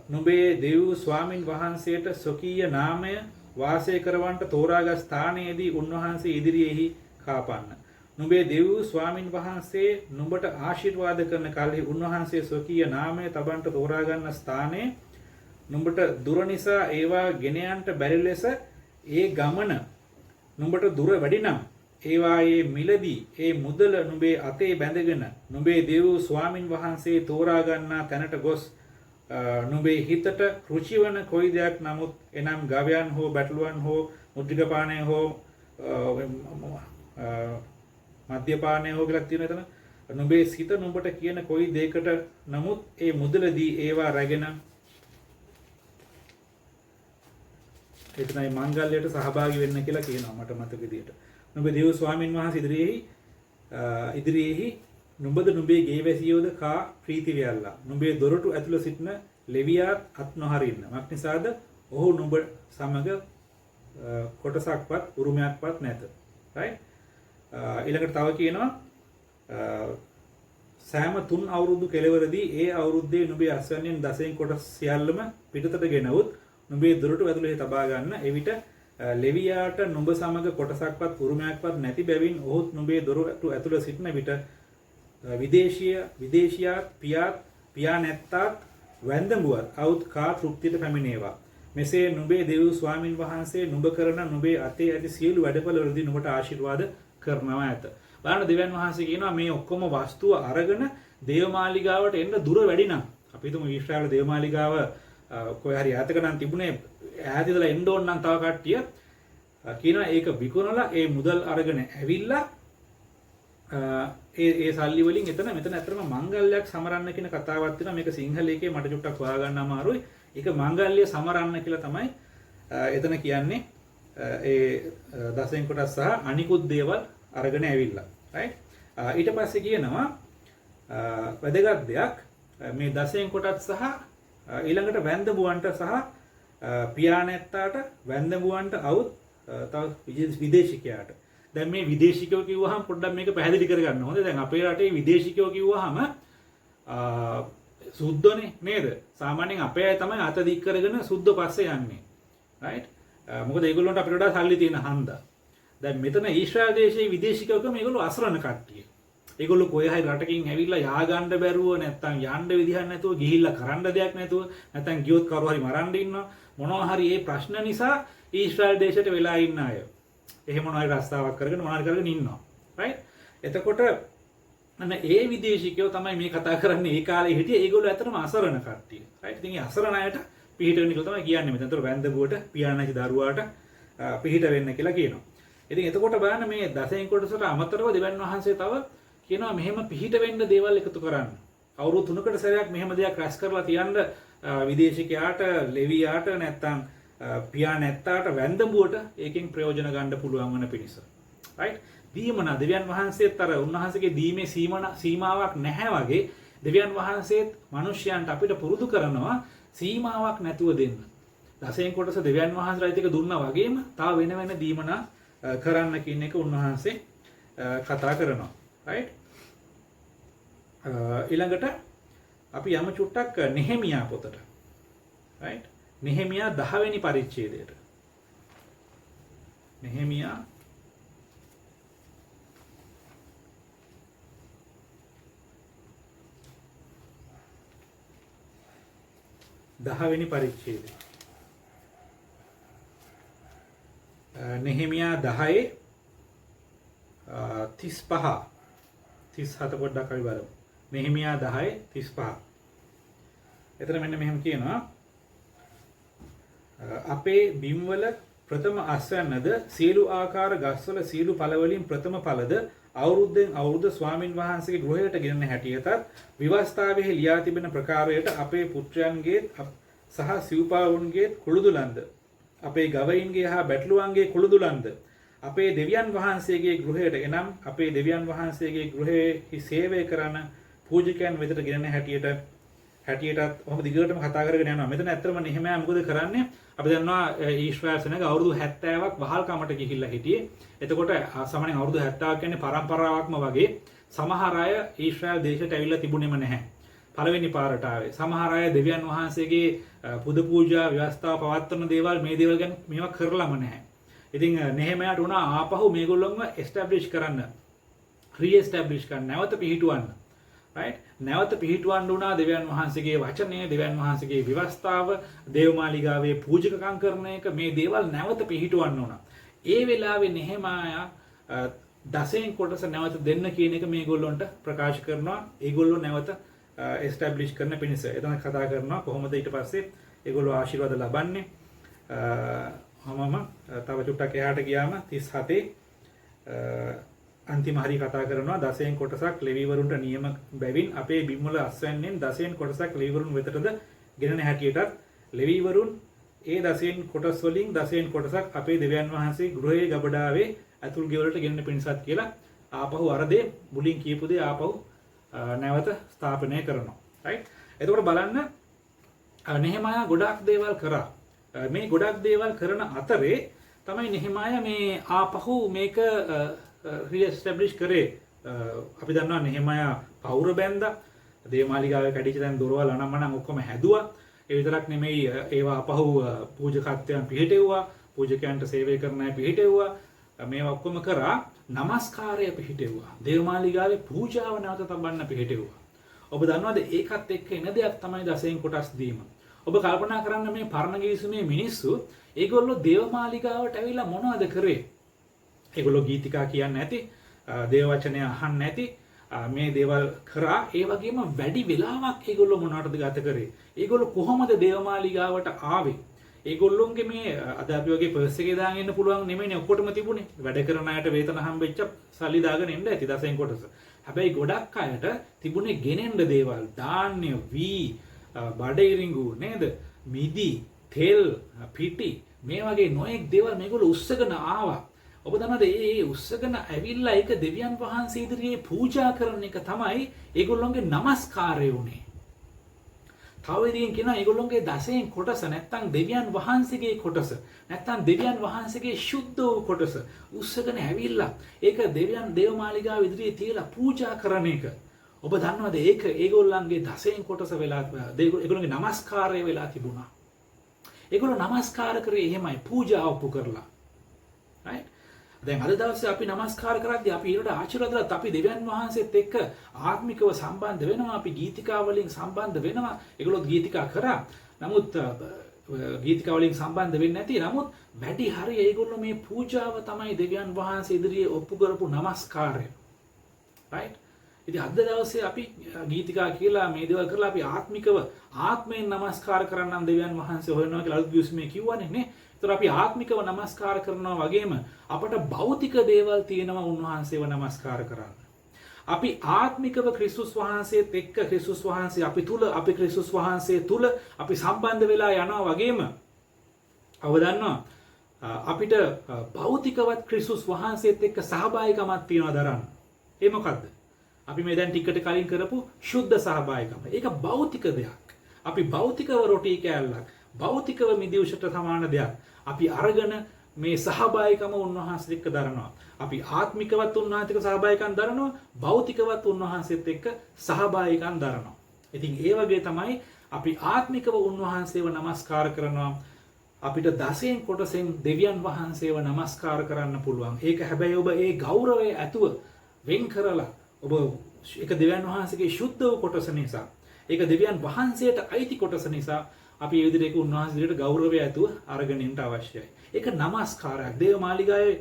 නුඹේ දෙව් ස්වාමින් වහන්සේට ස්වකීය නාමය වාසය කරවන්නට තෝරාගත් ස්ථානයේදී උන්වහන්සේ ඉදිරියේහි කාපන්න. නුඹේ දෙව් ස්වාමින් වහන්සේ නුඹට ආශිර්වාද කරන කල්හි උන්වහන්සේ ස්වකීය නාමය තබන්නට තෝරා ගන්න ස්ථානයේ නුඹට දුර නිසා ඒවා ගෙන යන්නට බැරි ලෙස ඒ ගමන නුඹට දුර වැඩි නම් ඒවායේ මිලදී ඒ මුදල නුඹේ අතේ බැඳගෙන නුඹේ දෙව් ස්වාමින් වහන්සේ තෝරා ගන්නා තැනට ගොස් නුඹේ හිතට රුචි වන කොයි දෙයක් නමුත් එනම් ගවයන් හෝ බැටළුවන් හෝ මුද්‍රික පානය හෝ මද්යපානය හෝ කියලා තියෙන එතන නුඹේ සිත නුඹට කියන කොයි දෙයකට නමුත් ඒ මුදලදී ඒවා රැගෙන එතනයි මංගල්‍යයට සහභාගී වෙන්න කියලා කියනවා මට මතක විදියට. නුඹේ දෙව් ස්වාමින් වහන්සේ ඉදිරියේහි නුඹද නුඹේ ගේවැසියෝද කා ප්‍රීති වේල්ලා. නුඹේ දොරටු ඇතුළ සිටින ලෙවියාත් අත් නොහරින්න. මක් නිසාද ඔහු නුඹ සමග කොටසක්වත් උරුමයක්වත් නැත. right? ඊළඟට තව කියනවා සෑම 3 අවුරුදු කෙලවරදී ඒ අවුරුද්දේ නුඹේ අස්වැන්නෙන් දසයෙන් කොටස් සියල්ලම පිටතට ගෙනවුත් නුඹේ දොරටු ඇතුළේ තබා ගන්න. එවිට ලෙවියාට නුඹ සමග කොටසක්වත් උරුමයක්වත් නැති බැවින් ඔහුත් නුඹේ දොරටු ඇතුළ සිටින විට විදේශියාත් පියා නැත්තාත් වැන්දඹුවත් අවුත් කා තෘප්තියට පැමිණේවා. මෙසේ නුඹේ දෙව් ස්වාමින් වහන්සේ නුඹ කරන නුඹේ අතේ ඇති සියලු වැඩපළවලදී නුඹට ආශිර්වාද කරනවා ඇත. බලන්න දෙවියන් වහන්සේ කියනවා මේ ඔක්කොම වස්තුව අරගෙන දේවමාලිගාවට එන්න දුර වැඩි නම් අපි හිතමු ඊශ්‍රායල් දේවමාලිගාව කොහේ හරි ඈතක නම් තිබුණේ ඈත ඉඳලා එන්න ඕන නම් තව කට්ටිය කියනවා ඒක විකුණලා ඒ මුදල් අරගෙන ඇවිල්ලා ඒ සල්ලි වලින් මෙතන ඇත්තටම මංගල්‍යයක් සමරන්න කියන කතාවක් තියෙනවා. මේක සිංහලයේ මට චුට්ටක් හොයාගන්න අමාරුයි. ඒක මංගල්‍ය සමරන්න කියලා තමයි එතන කියන්නේ. ඒ දසෙන් කොටස් සහ අනිකුත් දේවල් අරගෙන ඇවිල්ලා. right? ඊට පස්සේ කියනවා වැදගත් දෙයක් මේ දසෙන් කොටස් සහ ඊළඟට වැන්දඹුවන්ට සහ පියානැත්තාට වැන්දඹුවන්ට අවුත් තව විදේශිකයාට. දැන් මේ විදේශිකයෝ කිව්වහම පොඩ්ඩක් මේක පැහැදිලි කරගන්න ඕනේ. දැන් අපේ රටේ විදේශිකයෝ කිව්වහම සුද්ධනේ නේද? සාමාන්‍යයෙන් අපේ අය තමයි අත දික් කරගෙන සුද්ධ පස්සේ යන්නේ. right? මොකද ඒගොල්ලන්ට අපිට වඩා සල්ලි තියෙන හන්දා. දැන් මෙතන ඊශ්‍රායල් දේශයේ විදේශිකයෝ මේගොල්ලෝ අසරණ කට්ටිය. ඒගොල්ලෝ කොහේ හරි රටකින් ඇවිල්ලා යා ගන්න බැරුව නැත්තම් යන්න විදිහක් නැතුව ගිහිල්ලා කරන්න දෙයක් නැතුව නැත්තම් ගියොත් කවුරු හරි මරන්න ඉන්නවා. මොනවා හරි මේ ප්‍රශ්න නිසා ඊශ්‍රායල් දේශයට වෙලා ඉන්න අය. එහෙම මොනවා හරි රස්තාවක් කරගෙන මොනවා හරි කරගෙන ඉන්නවා. right? එතකොට අන්න ඒ විදේශිකයෝ තමයි මේ කතා කරන්නේ. ඒ කාලේ හිටියේ ඒගොල්ලෝ ඇත්තටම අසරණ කට්ටිය. right? ඉතින් මේ අසරණ අයට පිහිට වෙන්න කියලා තමයි කියන්නේ. මෙතන වැන්දඹුවට පියාණන්ගේ දරුවාට පිහිට වෙන්න කියලා කියනවා. ඉතින් එතකොට බලන්න මේ දසෙන් කොටසට අමතරව දෙවියන් වහන්සේ තව කියනවා මෙහෙම පිහිට වෙන්න දේවල් එකතු කරන්න. අවුරුදු 3කට සැරයක් මෙහෙම දෙයක් රැස් කරලා තියන්න විදේශිකයාට, ලෙවියාට නැත්තම් පියා නැත්තාට වැන්දඹුවට ඒකෙන් ප්‍රයෝජන ගන්න පුළුවන් වෙන පිණිස. right? දීමන දෙවියන් වහන්සේත් අර උන්වහන්සේගේ දීමේ සීමාවක් නැහැ වගේ දෙවියන් වහන්සේත් මිනිස්යන්ට අපිට පුරුදු කරනවා සීමාවක් නැතුව දෙන්න. දසෙන් කොටස දෙවියන් වහන්සේලා ටික දුන්නා වගේම තව වෙන වෙන දීමනා කරන්න කියන එක උන්වහන්සේ කතා කරනවා. right? ඊළඟට අපි යමු චුට්ටක් නෙහෙමියා පොතට. right? නෙහෙමියා 10 වෙනි පරිච්ඡේදයට. නෙහෙමියා 10 වෙනි පරිච්ඡේදය. නෙහෙමියා 10 35 37 පොඩ්ඩක් අපි බලමු. නෙහෙමියා 10 35. එතන මෙන්න මෙහෙම කියනවා අපේ බිම්වල ප්‍රථම අස්වැන්නද සියලු ආකාර ගස්වල සියලු ඵල වලින් ප්‍රථම ඵලද අවුරුද්දෙන් අවුරුද්ද ස්වාමින් වහන්සේගේ ගෘහයට ගෙනෙන හැටියටත් විවස්ථාවෙහි ලියා තිබෙන ප්‍රකාරයට අපේ පුත්‍රයන්ගේ සහ සිව්පාවුන්ගේ කුළුදුලන්ද අපේ ගවයින්ගේ හා බැටළුවන්ගේ කුළුදුලන්ද අපේ දෙවියන් වහන්සේගේ ගෘහයට එනම් අපේ දෙවියන් වහන්සේගේ ගෘහයේ සේවය කරන පූජකයන් වෙතට ගෙනෙන හැටියටත් ඔහොම දිගටම කතා කරගෙන යනවා. මෙතන ඇත්තටම නෙහෙමයා මොකද කරන්නේ? අපි දන්නවා ඊශ්‍රායල් සෙනග අවුරුදු 70ක් වහල්කමට ගිහිල්ලා හිටියේ. එතකොට සාමාන්‍යයෙන් අවුරුදු 70ක් කියන්නේ පරම්පරාවක්ම වගේ. සමහර අය ඊශ්‍රායල් දේශයට ඇවිල්ලා තිබුණේම නැහැ. පළවෙනි පාරට ආවේ. සමහර අය දෙවියන් වහන්සේගේ පුද පූජා ව්‍යවස්ථාව පවත්වන දේවල් මේ දේවල් ගැන මේවා කරලම නැහැ. ඉතින් නෙහෙමයාට උනා ආපහු මේගොල්ලොන්ව එස්ටැබ්ලිෂ් කරන්න. රීඑස්ටැබ්ලිෂ් කරන්න. නැවත පිහිටුවන්න. right නැවත පිහිටුවන්න උනා දෙවියන් වහන්සේගේ වචනය, දෙවියන් වහන්සේගේ ව්‍යවස්ථාව, දේවමාලිගාවේ පූජකකම් කරන එක මේ දේවල් නැවත පිහිටුවන්න උනා. ඒ වෙලාවේ නෙහෙමයා දසයෙන් කොටස නැවත දෙන්න කියන එක මේගොල්ලොන්ට ප්‍රකාශ කරනවා. ඒගොල්ලෝ නැවත එස්ටැබ්ලිෂ් කරන පිණිස. එතන කතා කරනවා කොහොමද ඊට පස්සේ ඒගොල්ලෝ ආශිර්වාද ලබන්නේ. මම තව චුට්ටක් එහාට ගියාම 37 අන්තිම හරි කතා කරනවා දසයෙන් කොටසක් ලෙවිවරුන්ට නියම බැවින් අපේ බිම්වල අස්වැන්නෙන් දසයෙන් කොටසක් ලෙවිවරුන් වෙතටද ගෙනෙන හැටියටත් ලෙවිවරුන් ඒ දසයෙන් කොටස් වලින් දසයෙන් කොටසක් අපේ දෙවියන් වහන්සේ ගෘහයේ ගබඩාවේ ඇතුල් ගෙවලට ගෙනෙන පිණිසත් කියලා ආපහු අර දේ මුලින් කියපු දේ ආපහු නැවත ස්ථාපනය කරනවා. right එතකොට බලන්න නෙහෙමයා ගොඩාක් දේවල් කරා. මේ ගොඩක් දේවල් කරන අතරේ තමයි නෙහෙමයා මේ ආපහු මේක රීඑස්ටැබ්ලිෂ් කරේ. අපි දන්නවා නෙහෙමයා පෞර බැන්දා. දේවමාලිගාවේ කැඩිච්ච තැන් දොරවල් අනම්මනම් ඔක්කොම හැදුවා. ඒ විතරක් නෙමෙයි ඒවා අපහු පූජකත්වයන් පිහිටෙව්වා. පූජකයන්ට සේවය කරන අය පිහිටෙව්වා. මේවා ඔක්කොම කරා. නමස්කාරය පිහිටෙව්වා. දේවමාලිගාවේ පූජාව නැවත තබන්න පිහිටෙව්වා. ඔබ දන්නවද ඒකත් එක්ක එන දෙයක් තමයි දසයෙන් කොටස් දීම. ඔබ කල්පනා කරන්න මේ පරණ ගිවිසුමේ මිනිස්සු ඒගොල්ලෝ දේවමාලිගාවට ඇවිල්ලා මොනවද කරේ? ඒගොල්ලෝ ගීතිකා කියන්නේ නැති, දේව වචනය අහන්නේ නැති මේ දේවල් කරා. ඒ වගේම වැඩි වෙලාවක් ඒගොල්ලෝ මොනවටද ගත කරේ? ඒගොල්ලෝ කොහොමද දේවමාලිගාවට ආවේ? ඒගොල්ලොන්ගේ මේ අද අපි වගේ පර්ස් එකේ දාගෙන ඉන්න පුළුවන් නෙමෙයිනේ ඔක්කොටම තිබුණේ. වැඩ කරන අයට වේතන හම්බෙච්ච සල්ලි දාගෙන ඉන්න ඇති දසයෙන් කොටස. හැබැයි ගොඩක් අයට තිබුණේ ගෙනෙන්න දේවල්, ධාන්‍ය, වී, බඩිරිඟු නේද? මිදි, තෙල්, පිටි මේ වගේ නොයෙක් දේවල් මේගොල්ලෝ උස්සගෙන ආවා. ඔබ දන්නවද මේ උස්සගෙන ඇවිල්ලා ඒක දෙවියන් වහන්සේ ඉදිරියේ පූජා කරන එක තමයි ඒගොල්ලොන්ගේ নমස්කාරය උනේ. තව විදිහින් කියනවා ඒගොල්ලොන්ගේ දසයෙන් කොටස නැත්තම් දෙවියන් වහන්සේගේ කොටස නැත්තම් දෙවියන් වහන්සේගේ ශුද්ධ වූ කොටස උස්සගෙන ඇවිල්ලා ඒක දෙවියන් දේවමාලිගාව ඉදිරියේ තියලා පූජා කරන එක. ඔබ දන්නවද ඒක ඒගොල්ලන්ගේ දසයෙන් කොටස වෙලා ඒගොල්ලන්ගේ নমස්කාරය වෙලා තිබුණා. ඒගොල්ලෝ নমස්කාර කරේ එහෙමයි පූජා ඔප්පු කරලා. right දැන් අද දවසේ අපි নমස්කාර කරද්දී අපි ඊට ආශිර්වාදවත් අපි දෙවියන් වහන්සේත් එක්ක ආත්මිකව සම්බන්ධ වෙනවා. අපි ගීතිකා වලින් සම්බන්ධ වෙනවා. ඒගොල්ලෝ ගීතිකා කරා. නමුත් ගීතිකා වලින් සම්බන්ධ වෙන්නේ නැති. නමුත් වැඩි හරිය ඒගොල්ලෝ මේ පූජාව තමයි දෙවියන් වහන්සේ ඉදිරියේ ඔප්පු කරපු নমස්කාරය. right ඉතින් අද දවසේ අපි ගීතිකා කියලා මේ දේවල් කරලා අපි ආත්මිකව ආත්මයෙන් নমස්කාර කරන්නම් දෙවියන් වහන්සේ හොයනවා කියලා අලුත් ගිවිසුමේ කිව්වනේ නේ. ඒතර අපි ආත්මිකව নমස්කාර කරනවා වගේම අපට භෞතික දේවල් තියෙනවා උන්වහන්සේව নমස්කාර කරන්න. අපි ආත්මිකව ක්‍රිස්තුස් වහන්සේත් එක්ක ක්‍රිස්තුස් වහන්සේ අපි තුල අපි ක්‍රිස්තුස් වහන්සේ තුල අපි සම්බන්ධ වෙලා යනවා වගේම ඔබ දන්නවා අපිට භෞතිකවත් ක්‍රිස්තුස් වහන්සේත් එක්ක සහභාගීකමක් තියනවා දරන්න. ඒ මොකද්ද? අපි මේ දැන් ටිකට කලින් කරපු සුද්ධ සහභාගීකම. ඒක භෞතික දෙයක්. අපි භෞතිකව රොටි කෑල්ලක්, භෞතිකව මිදිවුෂට සමාන දෙයක් අපි අරගෙන මේ සහභාගීකම උන්වහන්සේත් එක්ක දරනවා. අපි ආත්මිකවත් උන්වහන්සේක සහභාගීකම් දරනවා, භෞතිකවත් උන්වහන්සේත් එක්ක සහභාගීකම් දරනවා. ඉතින් ඒ වගේ තමයි අපි ආත්මිකව උන්වහන්සේව নমස්කාර කරනවා. අපිට දසයෙන් කොටසෙන් දෙවියන් වහන්සේව নমස්කාර කරන්න පුළුවන්. ඒක හැබැයි ඔබ ඒ ගෞරවය ඇතුව වෙන් කරලා ඔබ ඒක දෙවියන් වහන්සේගේ ශුද්ධ වූ කොටස නිසා, ඒක දෙවියන් වහන්සේට අයිති කොටස නිසා අපි මේ විදිහට ඒක උන්වහන්සේට ගෞරවය ඇතුව අරගෙන ඉන්න අවශ්‍යයි. ඒක নমස්කාරයක්. දේවමාලිගාවේ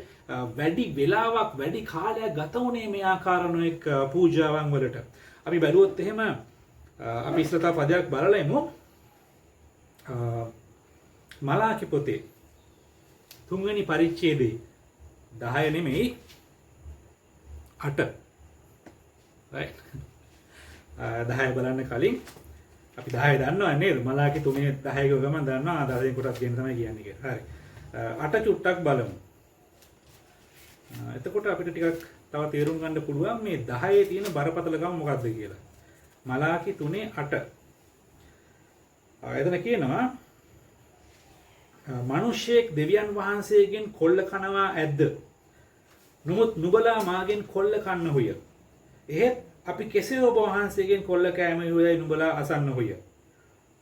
වැඩි වෙලාවක් වැඩි කාලයක් ගත වුණේ මේ ආකාරණයක පූජාවන් වලට. අපි බැලුවොත් එහෙම අපි ඉස්සරහට පදයක් බලලා එමු. මලාකි පොතේ 3 වෙනි පරිච්ඡේදයේ 10 නෙමෙයි 8 right 10 බලන්න කලින් අපි 10 දන්නවා නේද? මලාකි තුනේ 10 ගව ගමන් දන්නවා 10 කොටස් කියන තමයි කියන්නේ කියලා. හරි. 8 චුට්ටක් බලමු. එතකොට අපිට ටිකක් තව තේරුම් ගන්න පුළුවන් මේ 10 තියෙන බරපතලකම මොකක්ද කියලා. මලාකි 3:8. එතන කියනවා මිනිසෙක් දෙවියන් වහන්සේගෙන් කොල්ල කනවා ඇද්ද? නමුත් නුඹලා මාගෙන් කොල්ල කන්නහුය. එහෙත් අපි කෙසේ ඔබ වහන්සේගෙන් කොල්ල කෑමෙහියයි නුඹලා අසන්නහුය.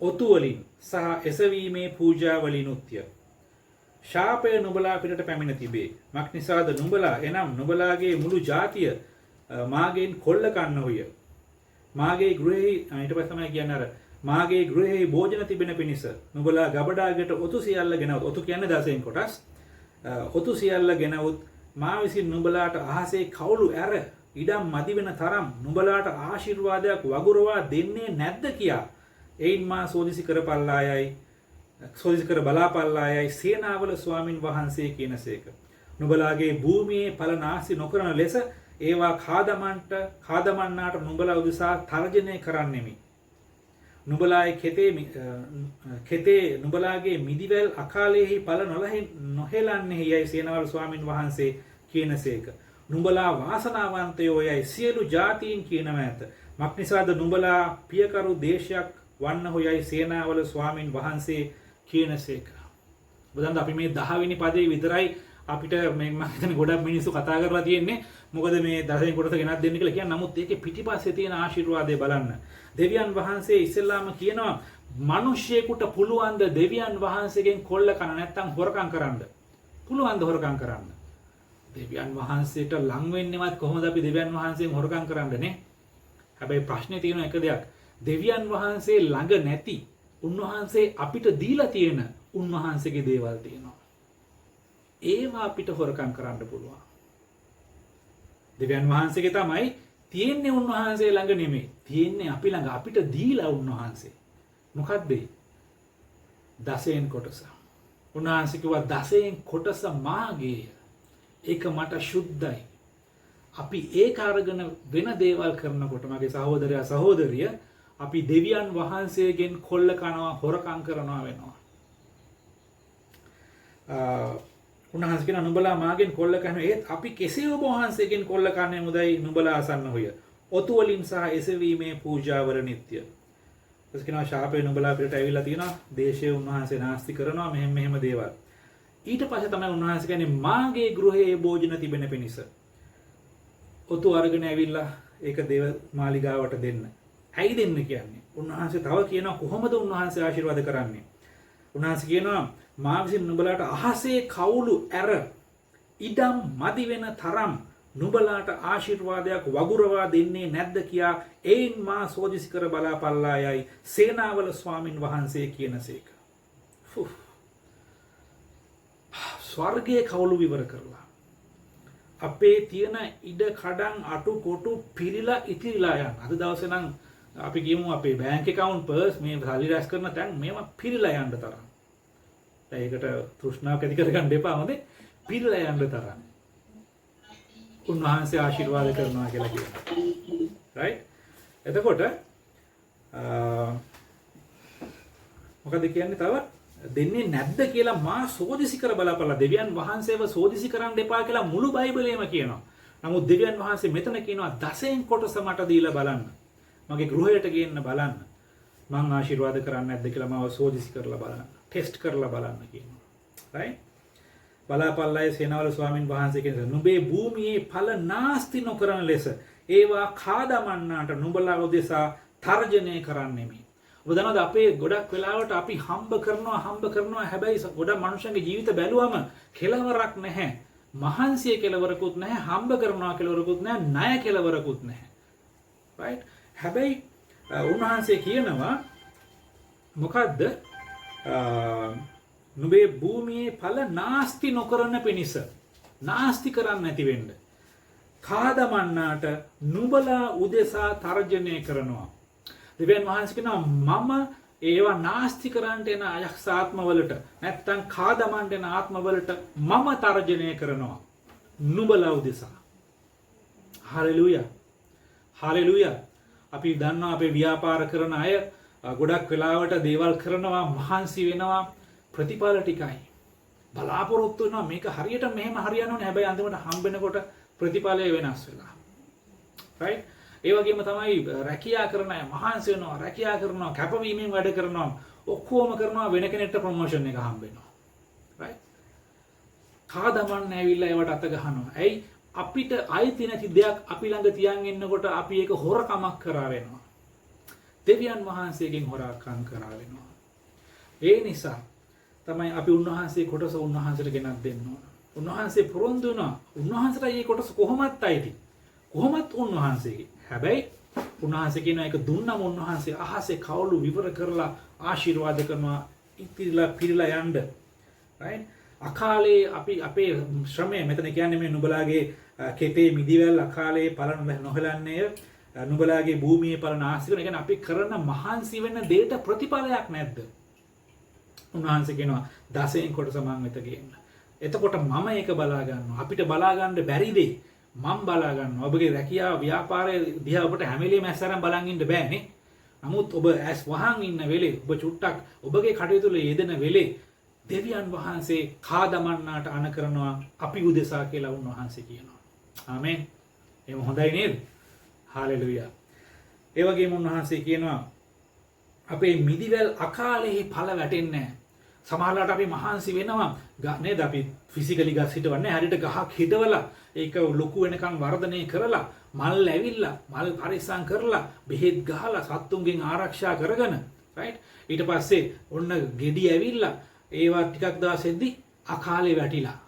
ඔතු වලින් සහ එසවීමේ පූජා වලිනුත්ය. ශාපය නුඹලා පිටට පැමිණ තිබේ. මක් නිසාද නුඹලා එනම් නුඹලාගේ මුළු ජාතිය මාගෙන් කොල්ල කන්නහුය. මාගේ ගෘහෙහි ඊට පස්සේ තමයි කියන්නේ අර මාගේ ගෘහෙහි භෝජන තිබෙන පිණිස නුඹලා ගබඩාකට ඔතු සියල්ල ගෙනවොත්. ඔතු කියන්නේ 10න් කොටස්. ඔතු සියල්ල ගෙනවොත් මා විසින් නුඹලාට අහසේ කවුළු ඇර ඉඩම් මදි වෙන තරම් නුඹලාට ආශිර්වාදයක් වගුරවා දෙන්නේ නැද්ද කියා එයින් මා සෝදිසි කරපල්ලායයි සෝදිසි කර බලාපල්ලායයි සේනාවල ස්වාමින් වහන්සේ කියනසේක. නුඹලාගේ භූමියේ ඵල නාස්ති නොකරන ලෙස ඒවා කාදමන්නාට නුඹලා උදෙසා තර්ජනය කරන්නෙමි. නුඹලාගේ කෙතේ නුඹලාගේ මිදිවැල් අකාලයේහි ඵල නොහෙලන්නේ යයි සේනාවල ස්වාමින් වහන්සේ කියනසේක. නුඹලා වාසනාවන්තයෝ යයි සියලු ජාතීන් කියනව ඇත. මක් නිසාද නුඹලා පියකරු දේශයක් වන්නහු යයි සේනාවල ස්වාමින් වහන්සේ කියනසේක. බුදුන් අපි මේ 10 වෙනි පදේ විතරයි අපිට මේ මම හිතන්නේ ගොඩක් මිනිස්සු කතා කරලා තියෙන්නේ. මොකද මේ 10 කොටස ගෙනත් දෙන්න කියලා කියන්නේ. නමුත් ඒකේ පිටිපස්සේ තියෙන ආශිර්වාදය බලන්න. දෙවියන් වහන්සේ ඉස්සෙල්ලාම කියනවා මිනිස්සෙකුට පුළුවන් ද දෙවියන් වහන්සේගෙන් කොල්ල කන නැත්තම් හොරකම් කරන්න. පුළුවන් ද හොරකම් කරන්න? දෙවියන් වහන්සේට ලං වෙන්නේවත් කොහොමද අපි දෙවියන් වහන්සේගෙන් හොරකම් කරන්නේ? හැබැයි ප්‍රශ්නේ තියෙන එක දෙයක්. දෙවියන් වහන්සේ ළඟ නැති උන්වහන්සේ අපිට දීලා තියෙන උන්වහන්සේගේ දේවල් තියෙනවා. ඒවා අපිට හොරකම් කරන්න පුළුවන්. දෙවියන් වහන්සේගේ තමයි තියෙන්නේ උන්වහන්සේ ළඟ නෙමෙයි. තියෙන්නේ අපි ළඟ අපිට දීලා උන්වහන්සේ. මොකක්ද ඒ? 10න් කොටස. උන්වහන්සේ කිව්වා 10න් කොටස මාගේ. ඒක මට සුද්ධයි. අපි ඒක අරගෙන වෙන දේවල් කරනකොට මගේ සහෝදරයා සහෝදරිය අපි දෙවියන් වහන්සේගෙන් කොල්ල කනවා හොරකම් කරනවා වෙනවා. උන්වහන්සේ කියන නුඹලා මාගෙන් කොල්ල කනවා ඒත් අපි කෙසේ ඔබ වහන්සේගෙන් කොල්ල කන්නේ මුදයි නුඹලා අසන්නහුය. ඔතු වලින් සහ එසවීමේ පූජාවල නිත්‍ය. ඊට කියනවා ශාපේ නුඹලා පිටට ඇවිල්ලා තියෙනවා. දේශයේ උන්වහන්සේ නාස්ති කරනවා මෙහෙම දේවල්. ඊට පස්සේ තමයි උන්වහන්සේ කියන්නේ මාගේ ගෘහයේ භෝජන තිබෙන පිණිස. ඔතු අරගෙන ඇවිල්ලා ඒක දේව මාලිගාවට දෙන්න. ඇයි දෙන්න කියන්නේ? උන්වහන්සේ තව කියනවා කොහොමද උන්වහන්සේ ආශිර්වාද කරන්නේ? උන්වහන්සේ කියනවා මා විසින් නුඹලාට අහසේ කවුළු ඇර ඉඩම් මදි වෙන තරම් නුඹලාට ආශිර්වාදයක් වගුරවා දෙන්නේ නැද්ද කියා එයින් මා සෝදිසි කර බලාපල්ලායයි සේනාවල ස්වාමින් වහන්සේ කියනසේක. ස්වර්ගයේ කවුළු විවර කරලා අපේ තියෙන ඉඩ කඩන් අටු කොටු පිරීලා ඉතිරිලා යන. අද දවසේ නම් අපි කියමු අපේ බැංක් account පර්ස් මේ සල්ලි රැස් කරන තැන් මේවා පිරීලා යන්න තරම්. දැන් ඒකට තෘෂ්ණාවක් ඇති කරගන්න එපා හොඳේ. පිරීලා යන්න තරම්. උන්වහන්සේ ආශිර්වාද කරනවා කියලා කියනවා. right? එතකොට මොකද කියන්නේ තව දෙන්නේ නැද්ද කියලා මා සෝදිසි කර බලපලා දෙවියන් වහන්සේව සෝදිසි කරන්න එපා කියලා මුළු බයිබලයේම කියනවා. නමුත් දෙවියන් වහන්සේ මෙතන කියනවා 10න් කොටස මට දීලා බලන්න. මගේ ගෘහයට ගෙන්න බලන්න. මං ආශිර්වාද කරන්නේ නැද්ද කියලා මාව සෝදිසි කරලා බලන්න. ටෙස්ට් කරලා බලන්න කියනවා. right? බලාපල්ලායේ සේනාවල ස්වාමින් වහන්සේ කියන නුඹේ භූමියේ ඵල නාස්ති නොකරන ලෙස ඒවා කාදමන්නාට නුඹලා උදෙසා තර්ජනය කරන්නෙමි. ඔබ දන්නවද අපේ ගොඩක් වෙලාවට අපි හම්බ කරනවා හැබැයි ගොඩක් මනුෂ්‍යන්ගේ ජීවිත බැලුවම කෙලවරක් නැහැ. මහන්සිය කෙලවරකුත් නැහැ, හම්බ කරනවා කෙලවරකුත් නැහැ, ණය කෙලවරකුත් නැහැ. right? හැබැයි උන්වහන්සේ කියනවා මොකද්ද? නුඹේ භූමියේ ඵල නාස්ති නොකරන පිණිස නාස්ති කරන්නේ නැති වෙන්න කාදමන්නාට නුඹලා උදෙසා තර්ජනය කරනවා. දෙවියන් වහන්සේ කියනවා මම ඒවා නාස්ති කරන්නට එන අයක්ෂ ආත්මවලට නැත්තම් කාදමන්ට එන ආත්මවලට මම තර්ජනය කරනවා නුඹලා උදෙසා. හාලෙලූයා. හාලෙලූයා. අපි දන්නවා අපේ ව්‍යාපාර කරන අය ගොඩක් වෙලාවට දේවල් කරනවා, මහන්සි වෙනවා, ප්‍රතිඵල ටිකයි. බලාපොරොත්තු වෙනවා මේක හරියට මෙහෙම හරියන්න ඕනේ. හැබැයි අන්තිමට හම්බෙනකොට ප්‍රතිඵලය වෙනස් වෙලා. right? ඒ වගේම තමයි රැකියා කරන අය මහන්සි වෙනවා, රැකියා කරනවා, කැපවීමෙන් වැඩ කරනවා, ඔක්කොම කරනවා, වෙන කෙනෙක්ට ප්‍රොමෝෂන් එක හම්බ වෙනවා. right? කාදමන්න ඇවිල්ලා ඒවට අත ගහනවා. ඇයි? අපිට අයිති නැති දෙයක් අපි ළඟ තියන් ඉන්නකොට අපි ඒක හොරකමක් කරා වෙනවා. දෙවියන් වහන්සේගෙන් හොරකම් කරා වෙනවා. ඒ නිසා තමයි අපි උන්වහන්සේ කොටස උන්වහන්සේට ගෙනත් දෙන්න ඕන. උන්වහන්සේ පොරොන්දු වෙනවා. උන්වහන්සේට මේ කොටස කොහොමත් අයිති. කොහොමත් උන්වහන්සේගේ. හැබැයි උන්වහන්සේ කියන එක දුන්නම උන්වහන්සේ අහසේ කවුළු විවර කරලා ආශිර්වාද කරනවා ඉතිරිලා පිරලා යන්න. right? අකාලේ අපි අපේ ශ්‍රමය මෙතන කියන්නේ මේ නුඹලාගේ කෙතේ මිදිවැල් අකාලේ පලන නොහෙලන්නේ නුඹලාගේ භූමියේ පලන ආශිර්වාද. ඒ කියන්නේ අපි කරන මහන්සි වෙන දෙයට ප්‍රතිඵලයක් නැද්ද? උන්වහන්සේ කියනවා 10න් කොටස මං වෙත ගේන්න. එතකොට මම ඒක බලා ගන්නවා. අපිට බලා ගන්න බැරි දෙයි මම බලා ගන්නවා. ඔබගේ රැකියාව ව්‍යාපාරය දිහා ඔබට හැම වෙලේම ඇස්සරන් බලන් ඉන්න බෑනේ. නමුත් ඔබ ඇස් වහන් ඉන්න වෙලේ ඔබ චුට්ටක් ඔබගේ කටයුතු වල යෙදෙන වෙලේ දෙවියන් වහන්සේ කාදමන්නාට අන කරනවා අපි උදෙසා කියලා උන්වහන්සේ කියනවා. ආමෙන්. එහෙම හොඳයි නේද? හාලෙලූයා. ඒ වගේම උන්වහන්සේ කියනවා අපේ මිදිවැල් අකාලේ ඵල වැටෙන්නේ නැහැ. සමහරවිට අපි මහන්සි වෙනවා නේද? අපි ෆිසිකලි ගස් හිටවන්නේ හරියට ගහක් හිටවලා ඒක ලොකු වෙනකන් වර්ධනය කරලා මල් ඇවිල්ලා මල් පරිස්සම් කරලා බෙහෙත් ගහලා සත්තුන්ගෙන් ආරක්ෂා කරගෙන right ඊට පස්සේ ඔන්න ගෙඩි ඇවිල්ලා ඒවා ටිකක් දවසෙද්දි අකාලේ වැටිලා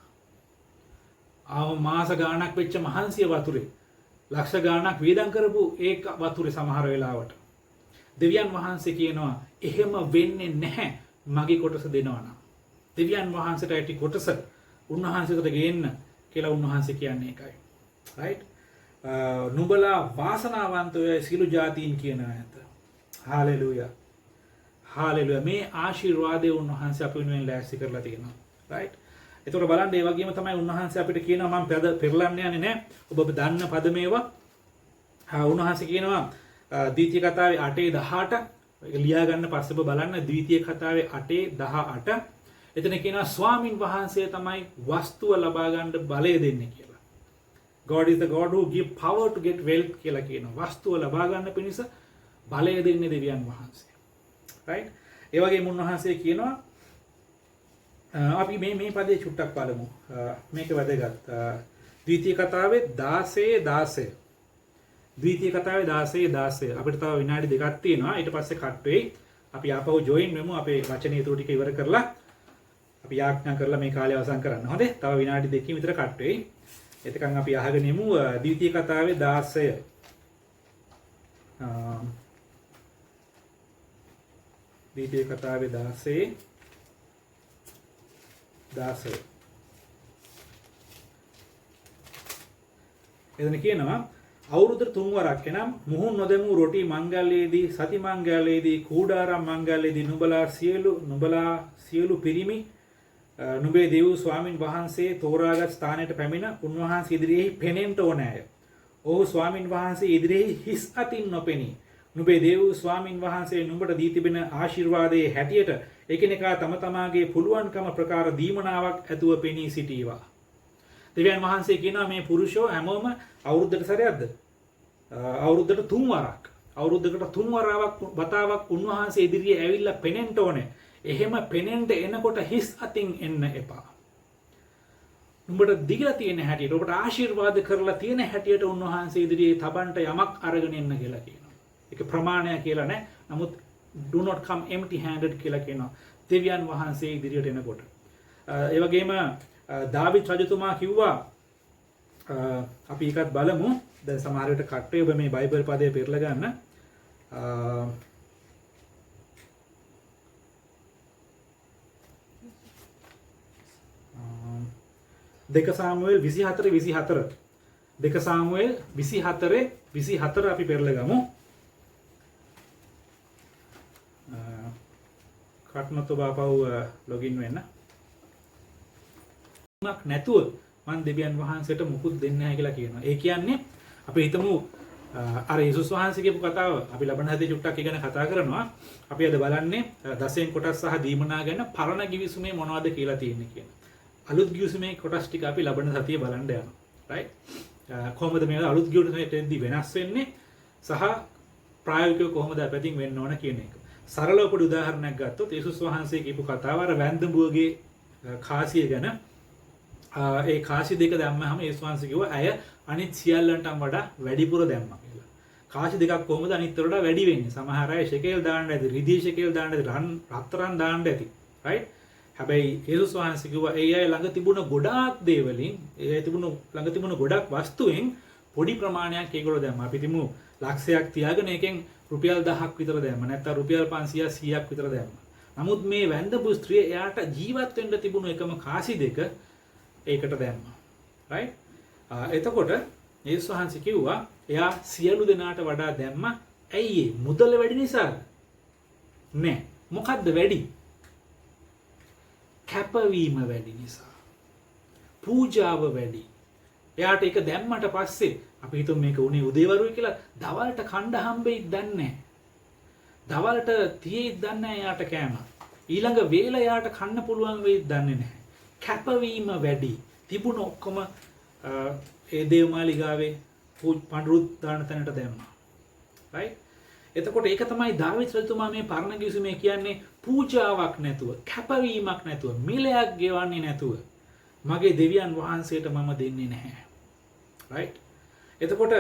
මාස ගාණක් වෙච්ච මහන්සිය වතුරේ ලක්ෂ ගාණක් වේදම් කරපු ඒ වතුරේ සමහර වෙලාවට දෙවියන් වහන්සේ කියනවා එහෙම වෙන්නේ නැහැ මගේ කොටස දෙනවා නම් දෙවියන් වහන්සේට ඇති කොටස උන්වහන්සේට ගේන්න කියලා උන්වහන්සේ කියන්නේ ඒකයි. right? නුඹලා වාසනාවන්තයෝ සිළු ජාතීන් කියන ඇත. හාලෙලූයා. හාලෙලූයා. මේ ආශිර්වාදය උන්වහන්සේ අප වෙනුවෙන් ලෑස්ති කරලා තියෙනවා. right? ඒතකොට බලන්න ඒ වගේම තමයි උන්වහන්සේ අපිට කියනවා මම පෙරලන්න යන්නේ නැහැ. ඔබ දන්න පද මේවා. උන්වහන්සේ කියනවා ද්විතීය කතාවේ 8:18 ඒක ලියා ගන්න පස්සේ ඔබ බලන්න ද්විතීය කතාවේ 8:18 එතන කියනවා ස්වාමින් වහන්සේ තමයි වස්තුව ලබා ගන්න බලය දෙන්නේ කියලා. God is the God who give power to get wealth කියලා කියනවා. වස්තුව ලබා ගන්න පිණිස බලය දෙන්නේ දෙවියන් වහන්සේ. right? ඒ වගේම උන්වහන්සේ කියනවා අපි මේ පදේ චුට්ටක් බලමු. මේක වැදගත්. ද්විතීය කතාවේ 16:16 ද්විතීය කතාවේ 16:16 අපිට තව විනාඩි දෙකක් තියෙනවා. ඊට පස්සේ කට් වෙයි. අපි ආපහු join වෙමු අපේ වචනේ ඊටු ටික ඉවර කරලා අපි යාඥා කරලා මේ කාලය අවසන් කරන්න. හොඳේ? තව විනාඩි දෙකකින් විතර කට් වෙයි. එතකන් අපි අහගෙන යමු ද්විතීය කතාවේ 16. ද්විතීය කතාවේ 16. එතන කියනවා අවුරුද්දට 3 වරක් එනම් මුහුන් නොදෙමු රොටි මංගල්‍යයේදී සති මංගල්‍යයේදී කූඩාරම් මංගල්‍යයේදී නුඹලා සියලු පිරිමි නුඹේ දේව ස්වාමින් වහන්සේ තෝරාගත් ස්ථානයට පැමිණ උන්වහන්සේ ඉදිරියේ පෙනෙන්න ඕනෑය. ඔහු ස්වාමින් වහන්සේ ඉදිරියේ හිස් අතින් නොපෙනී නුඹේ දේව ස්වාමින් වහන්සේ නුඹට දී තිබෙන ආශිර්වාදයේ හැටියට එකිනෙකා තම තමාගේ පුළුවන්කම ප්‍රකාර දීමනාවක් ඇතුව පෙනී සිටීවා. දෙවියන් වහන්සේ කියනවා මේ පුරුෂෝ හැමෝම අවුරුද්දට සැරයක්ද? අවුරුද්දට 3 වරක්. අවුරුද්දකට 3 වතාවක් උන්වහන්සේ ඉදිරියේ ඇවිල්ලා පෙනෙන්න ඕනේ. එහෙම පෙනෙන්න එනකොට හිස් අතින් එන්න එපා. උඹට දීලා තියෙන හැටියට ඔබට ආශිර්වාද කරලා තියෙන හැටියට උන්වහන්සේ ඉදිරියේ තබන්ට යමක් අරගෙන එන්න කියලා කියනවා. ඒක ප්‍රමාණය කියලා නෑ. නමුත් do not come empty handed කියලා කියනවා. දෙවියන් වහන්සේ ඉදිරියට එනකොට. ඒ වගේම දාවිත් රජතුමා කිව්වා අපි එකත් බලමු. දැන් සමහර විට කට්ටේ ඔබ මේ බයිබල් පදේ පෙරලා ගන්න. දෙක සාමුවෙල් 24:24 දෙක සාමුවෙල් 24:24 අපි පෙරලා ගමු. කටනතු බාපව් ලොගින් වෙන්න. නැතුව මම දෙවියන් වහන්සේට මුකුත් දෙන්නේ නැහැ කියලා කියනවා. ඒ කියන්නේ අපි හිතමු අර යේසුස් වහන්සේ කියපු කතාව අපි ලබන හදේ චුට්ටක් ඉගෙන කතා කරනවා. අපි අද බලන්නේ දසයෙන් කොටස් සහ දීමනා ගැන පරණ ගිවිසුමේ මොනවද කියලා තියෙන්නේ කියන. අලුත් ගිවිසුමේ කොටස් ටික අපි ලබන සතියේ බලන්න යනවා. රයිට්? කොහොමද මේ අලුත් ගිවිසුමේදී වෙනස් වෙන්නේ සහ ප්‍රායෝගිකව කොහොමද අපිටින් වෙන්න ඕන කියන එක. සරලව පොඩි උදාහරණයක් ගත්තොත් යේසුස් වහන්සේ කියපු කතාව අර වැන්දඹුවගේ කාසිය ගැන. ඒ කාසි දෙක දැම්මහම යේසුස් වහන්සේ කිව්වා අය අනිත් සියල්ලන්ටම වඩා වැඩිපුර දැම්මා කියලා. කාසි දෙකක් කොහොමද අනිත් වලට වැඩි වෙන්නේ? සමහර අය ෂෙකෙල් දාන්න ඇති, රිදී ෂෙකෙල් දාන්න ඇති, රත්තරන් දාන්න ඇති. රයිට්? හැබැයි යේසුස් වහන්සේ කිව්වා ඒ අය ළඟ තිබුණ ගොඩාක් දේවලින්, ඒ අය ළඟ තිබුණ ගොඩක් වස්තුවෙන් පොඩි ප්‍රමාණයක් ඒගොල්ලෝ දැම්මා. අපි තිමු ලක්ෂයක් තියාගෙන ඒකෙන් රුපියල් 1000ක් විතර දැම්මා. නැත්නම් රුපියල් 500 100ක් විතර දැම්මා. නමුත් මේ වැන්දපු ස්ත්‍රිය එයාට ජීවත් වෙන්න තිබුණු එකම කාසි දෙක ඒකට දැම්මා. රයිට්? එතකොට යේසුස් වහන්සේ කිව්වා එයා සියලු දෙනාට වඩා දැම්මා. ඇයි ඒ? මුදල වැඩි නිසාද? නෑ. මොකද්ද වැඩි? කැපවීම වැඩි නිසා. පූජාව වැඩි. එයාට ඒක දැම්මට පස්සේ අපි හිතමු මේක උනේ උදේවරුයි කියලා දවල්ට කණ්ඩ හම්බෙයිද දන්නේ නැහැ. දවල්ට තියෙයිද දන්නේ නැහැ එයාට කෑම. ඊළඟ වේල එයාට කන්න පුළුවන් වෙයිද දන්නේ නැහැ. කැපවීම වැඩි. තිබුණ ඔක්කොම ඒ දේවමාලිගාවේ පඬුරුත් දාන තැනට දැම්මා. right? එතකොට ඒක තමයි දාවිද් රජතුමා මේ පරණ ගිවිසුමේ කියන්නේ පූජාවක් නැතුව, කැපවීමක් නැතුව, මිලයක් ගෙවන්නේ නැතුව මගේ දෙවියන් වහන්සේට මම දෙන්නේ නැහැ. right? එතකොට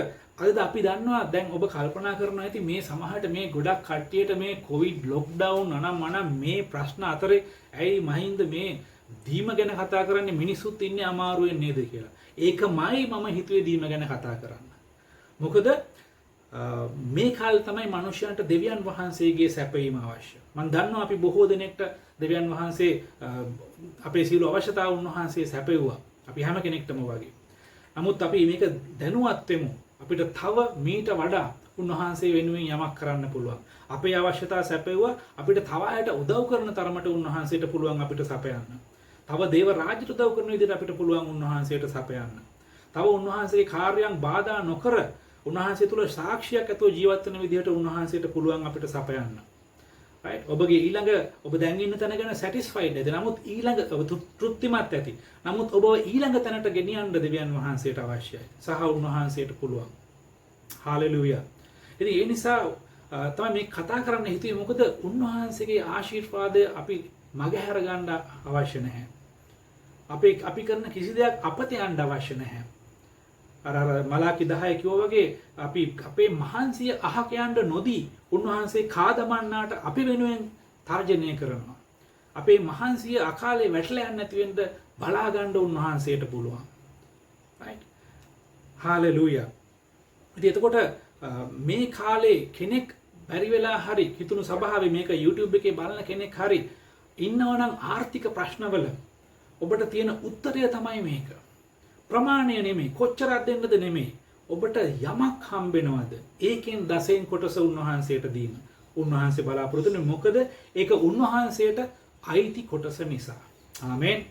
අද අපි දන්නවා දැන් ඔබ කල්පනා කරනවා ඇති මේ සමහරට මේ ගොඩක් කට්ටියට මේ කොවිඩ් ලොක්ඩවුන් අනම් මේ ප්‍රශ්න අතරේ ඇයි මහින්ද මේ දීම ගැන කතා කරන්නේ මිනිස්සුත් ඉන්නේ අමාරුවෙන් නේද කියලා. ඒකමයි මම හිතුවේ දීම ගැන කතා කරන්න. මොකද මේ කාලේ තමයි මිනිසයන්ට දෙවියන් වහන්සේගේ සැපයීම අවශ්‍ය. මම දන්නවා අපි බොහෝ දෙනෙක්ට දෙවියන් වහන්සේ අපේ සියලු අවශ්‍යතාවුන් උන්වහන්සේ සැපෙව්වා. අපි හැම කෙනෙක්ටම වගේ. නමුත් අපි මේක දැනුවත් වෙමු. අපිට තව මීට වඩා උන්වහන්සේ වෙනුවෙන් යමක් කරන්න පුළුවන්. අපේ අවශ්‍යතා සැපෙව්වා. අපිට තව අයට උදව් කරන තරමට උන්වහන්සේට පුළුවන් අපිට සපයන්න. තව දේව රාජ්‍යට උදව් කරන විදිහට අපිට පුළුවන් උන්වහන්සේට සපයන්න. තව උන්වහන්සේගේ කාර්යයන් බාධා නොකර උන්වහන්සේ තුල සාක්ෂියක් ඇතුව ජීවත් වෙන විදිහට උන්වහන්සේට පුළුවන් අපිට සපයන්න. right? ඔබගේ ඊළඟ ඔබ දැන් ඉන්න තැන ගැන satisfied නැද? නමුත් ඊළඟ ඔබ තෘප්තිමත් ඇති. නමුත් ඔබ ඊළඟ තැනට ගෙනියන්න දෙවියන් වහන්සේට අවශ්‍යයි. සහ උන්වහන්සේට පුළුවන්. හාලෙලූයා. ඉතින් ඒ නිසා තමයි මේ කතා කරන්න හිතුවේ. මොකද උන්වහන්සේගේ ආශිර්වාදය අපි මගහැර ගන්න අවශ්‍ය නැහැ. අපි කරන කිසි දෙයක් අපත යන්න අවශ්‍ය නැහැ. අර මලාකි 10 කිව්වා වගේ අපි අපේ මහන්සිය අහක යන්න නොදී උන්වහන්සේ කාදමන්නාට අපි වෙනුවෙන් තර්ජනය කරනවා. අපේ මහන්සිය අකාලේ වැටලා යන්නේ නැති වෙන්න බලා ගන්න උන්වහන්සේට පුළුවන්. right? hallelujah. ඉතින් එතකොට මේ කාලේ කෙනෙක් බැරි වෙලා හරි හිතුණු සභාවේ මේක YouTube එකේ බලන කෙනෙක් හරි ඉන්නවනම් ආර්ථික ප්‍රශ්නවල ඔබට තියෙන උත්තරය තමයි මේක. ප්‍රමාණය නෙමෙයි, කොච්චරක් දෙන්නද නෙමෙයි. ඔබට යමක් හම්බෙනවද? ඒකෙන් 10න් කොටස උන්වහන්සේට දීම. උන්වහන්සේ බලාපොරොත්තු වෙන්නේ මොකද? ඒක උන්වහන්සේට අයිති කොටස නිසා. ආමෙන්.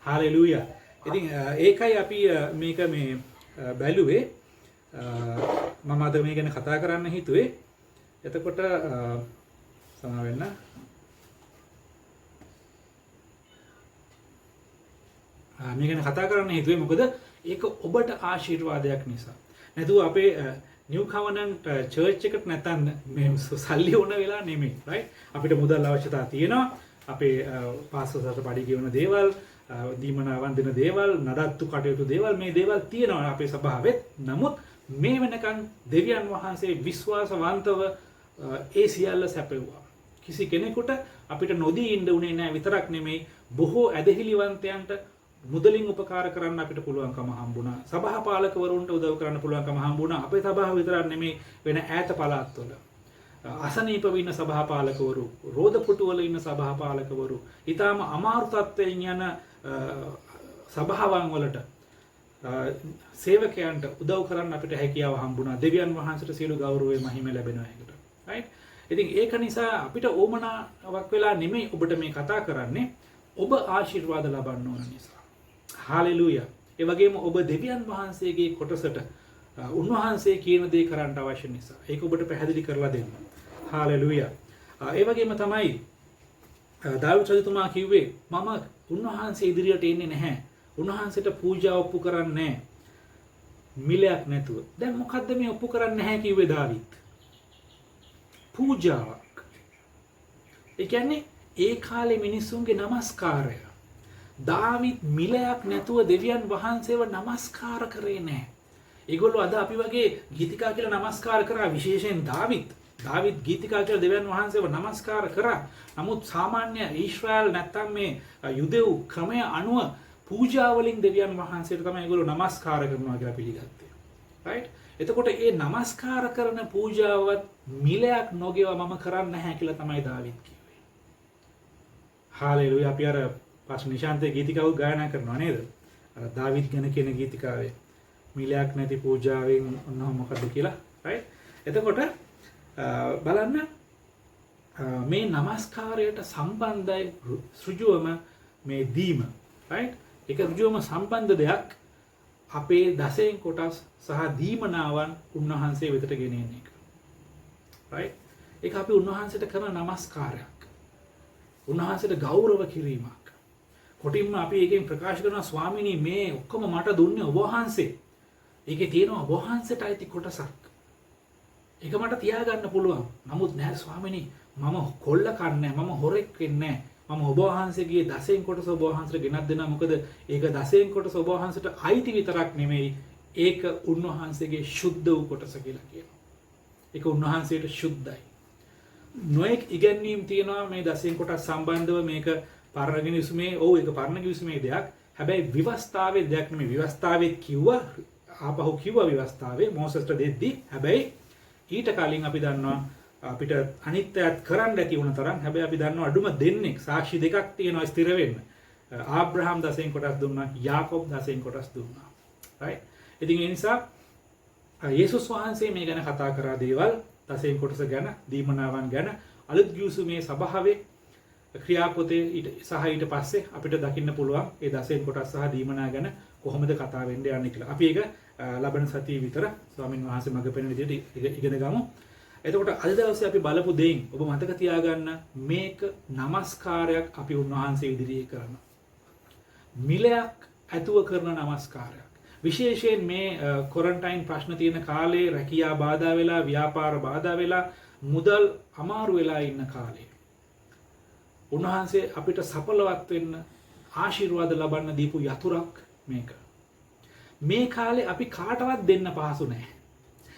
හාලෙලූයා. ඉතින් ඒකයි අපි මේක මේ බැලුවේ. මම අද මේ ගැන කතා කරන්න හිතුවේ. එතකොට සමා වෙන්න. මේ ගැන කතා කරන්න හිතුවේ මොකද? ඒක ඔබට ආශිර්වාදයක් නිසා. නැතුව අපේ නිව් කවනන්ට් චර්ච් එකට නැත්තම් මේ සල්ලි ඕන වෙලා නෙමෙයි. right? අපිට මුදල් අවශ්‍යතාව තියෙනවා. අපේ පාස්ටර්ස්ට පඩි ගෙවන දේවල්, දීමනාවන් දෙන දේවල්, නඩත්තු කටයුතු දේවල් මේ දේවල් තියෙනවා අපේ සභාවෙත්. නමුත් මේ වෙනකන් දෙවියන් වහන්සේ විශ්වාසවන්තව ඒ සියල්ල සැපෙව්වා. කිසි කෙනෙකුට අපිට නොදී ඉන්න උනේ නැහැ විතරක් නෙමෙයි බොහෝ ඇදහිලිවන්තයන්ට මුදලින් උපකාර කරන්න අපිට පුළුවන්කම හම්බුණා. සභාපාලකවරුන්ට උදව් කරන්න පුළුවන්කම හම්බුණා. අපේ සභාව විතරක් නෙමෙයි වෙන ඈත පළාත්වල. අසනීප වෙන්න සභාපාලකවරු, රෝදපුටුවල ඉන්න සභාපාලකවරු, ඊටාම අමාරු තත්ත්වයෙන් යන සභාවන් වලට සේවකයන්ට උදව් කරන්න අපිට හැකියාව හම්බුණා. දෙවියන් වහන්සේට සියලු ගෞරවය මහිම ලැබෙනවා ඒකට. right? ඉතින් ඒක නිසා අපිට ඕමනාවක් වෙලා නෙමෙයි ඔබට මේ කතා කරන්නේ. ඔබ ආශිර්වාද ලබන්න ඕන නිසා. හාලෙලූයා. ඒ වගේම ඔබ දෙවියන් වහන්සේගේ කොටසට උන්වහන්සේ කියන දේ කරන්න අවශ්‍ය නිසා. ඒක ඔබට පැහැදිලි කරලා දෙන්න. හාලෙලූයා. ඒ වගේම තමයි දාවිද් රජතුමා කිව්වේ මම උන්වහන්සේ ඉදිරියට එන්නේ නැහැ. උන්වහන්සේට පූජා ඔප්පු කරන්නේ නැහැ. මිලයක් නැතුව. දැන් මොකද්ද මේ ඔප්පු කරන්නේ නැහැ කිව්වේ දාවිද්? පූජාවක්. ඒ කියන්නේ ඒ කාලේ මිනිසුන්ගේ নমස්කාරය. දාවිද් මිලයක් නැතුව දෙවියන් වහන්සේව নমස්කාර කරේ නැහැ. ඒගොල්ලෝ අද අපි වගේ ගීතිකා කියලා নমස්කාර කරා, විශේෂයෙන් දාවිද් ගීතිකා කියලා දෙවියන් වහන්සේව নমස්කාර කරා. නමුත් සාමාන්‍ය ඊශ්‍රායල් නැත්තම් මේ යුදෙව් ක්‍රමය අනුව පූජා වලින් දෙවියන් වහන්සේට තමයි ඒගොල්ලෝ নমස්කාර කරනවා කියලා පිළිගත්තේ. රයිට්? එතකොට මේ নমස්කාර කරන පූජාවත් මිලයක් නොගෙව මම කරන්නේ නැහැ කියලා තමයි දාවිද් කිව්වේ. හාලෙලූයා. අපි අර පාස් නිශාන්තේ ගීතිකාව ගායනා කරනවා නේද? අර දාවිද් ගැන කියන ගීතිකාවේ මිලයක් නැති පූජාවෙන් ඔන්නෝ මොකද කියලා. රයිට්? එතකොට බලන්න මේ নমස්කාරයට සම්බන්ධයි ඍජුවම මේ දීම. රයිට්? ඒක ඍජුවම සම්බන්ධ දෙයක් අපේ දසයෙන් කොටස් සහ දීමනාවන් උන්වහන්සේ වෙතට ගෙනෙන එක. රයිට්? ඒක අපි උන්වහන්සේට කරන নমස්කාරයක්. උන්වහන්සේට ගෞරව කිරීමක්. කොටින්ම අපි ඒකෙන් ප්‍රකාශ කරනවා ස්වාමිනී මේ ඔක්කොම මට දුන්නේ ඔබ වහන්සේ. ඒකේ තියෙනවා ඔබ වහන්සේට අයිති කොටසක්. ඒක මට තියාගන්න පුළුවන්. නමුත් නෑ ස්වාමිනී මම කොල්ල කන්නේ මම හොරෙක් වෙන්නේ මම ඔබ වහන්සේගේ දසයෙන් කොටස ඔබ වහන්සේට ගෙනත් දෙනවා. මොකද ඒක දසයෙන් කොටස ඔබ වහන්සේට අයිති විතරක් නෙමෙයි. ඒක උන්වහන්සේගේ ශුද්ධ වූ කොටස කියලා කියනවා. ඒක උන්වහන්සේට ශුද්ධයි. නොඑක් ඉගැන්වීම් තියෙනවා මේ දසයෙන් කොටස් සම්බන්ධව. මේක පරණ ගිවිසුමේ ඒක පරණ ගිවිසුමේ දෙයක්. හැබැයි විවස්ථාවේ දෙයක් නෙමෙයි. විවස්ථාවේ කිව්වා ආපහු කිව්වා විවස්ථාවේ මෝසස්ට දෙද්දී. හැබැයි ඊට කලින් අපි දන්නවා අපිට අනිත්‍යයත් කරන්න ඇති වුණ තරම්. හැබැයි අපි දන්නවා අඩුම දෙන්නෙක් සාක්ෂි දෙකක් තියෙනවා ස්ථිර වෙන්න. ආබ්‍රහම් දසයෙන් කොටස් දුන්නා, යාකොබ් දසයෙන් කොටස් දුන්නා. රයිට්? ඉතින් ඒ නිසා යේසුස් වහන්සේ මේ ගැන කතා කරා දේවල් දසයෙන් කොටස ගැන, දීමනාවන් ගැන අලුත් ගිවිසුමේ සභාවේ ක්‍රියාපොතේ සහ ඊට පස්සේ අපිට දකින්න පුළුවන් ඒ දසයෙන් කොටස් සහ දීමනා ගැන කොහොමද කතා වෙන්නේ යන්නේ කියලා. අපි ඒක ලබන සතියේ විතර ස්වාමින් වහන්සේ මඟ පෙන්වන විදිහට ඉගෙන ගමු. එතකොට අද දවසේ අපි බලපු දෙයින් ඔබ මතක තියාගන්න මේක নমස්කාරයක් අපි උන්වහන්සේ ඉදිරියේ කරන. මිලයක් ඇතුව කරන নমස්කාරයක්. විශේෂයෙන් මේ ක්වොරන්ටයින් ප්‍රශ්න තියෙන කාලේ රැකියා බාධා වෙලා, ව්‍යාපාර බාධා වෙලා, මුදල් අමාරු වෙලා ඉන්න කාලේ උන්වහන්සේ අපිට සඵලවත් වෙන්න ආශිර්වාද ලබන්න දීපු යතුරක් මේක. මේ කාලේ අපි කාටවත් දෙන්න පහසු නැහැ.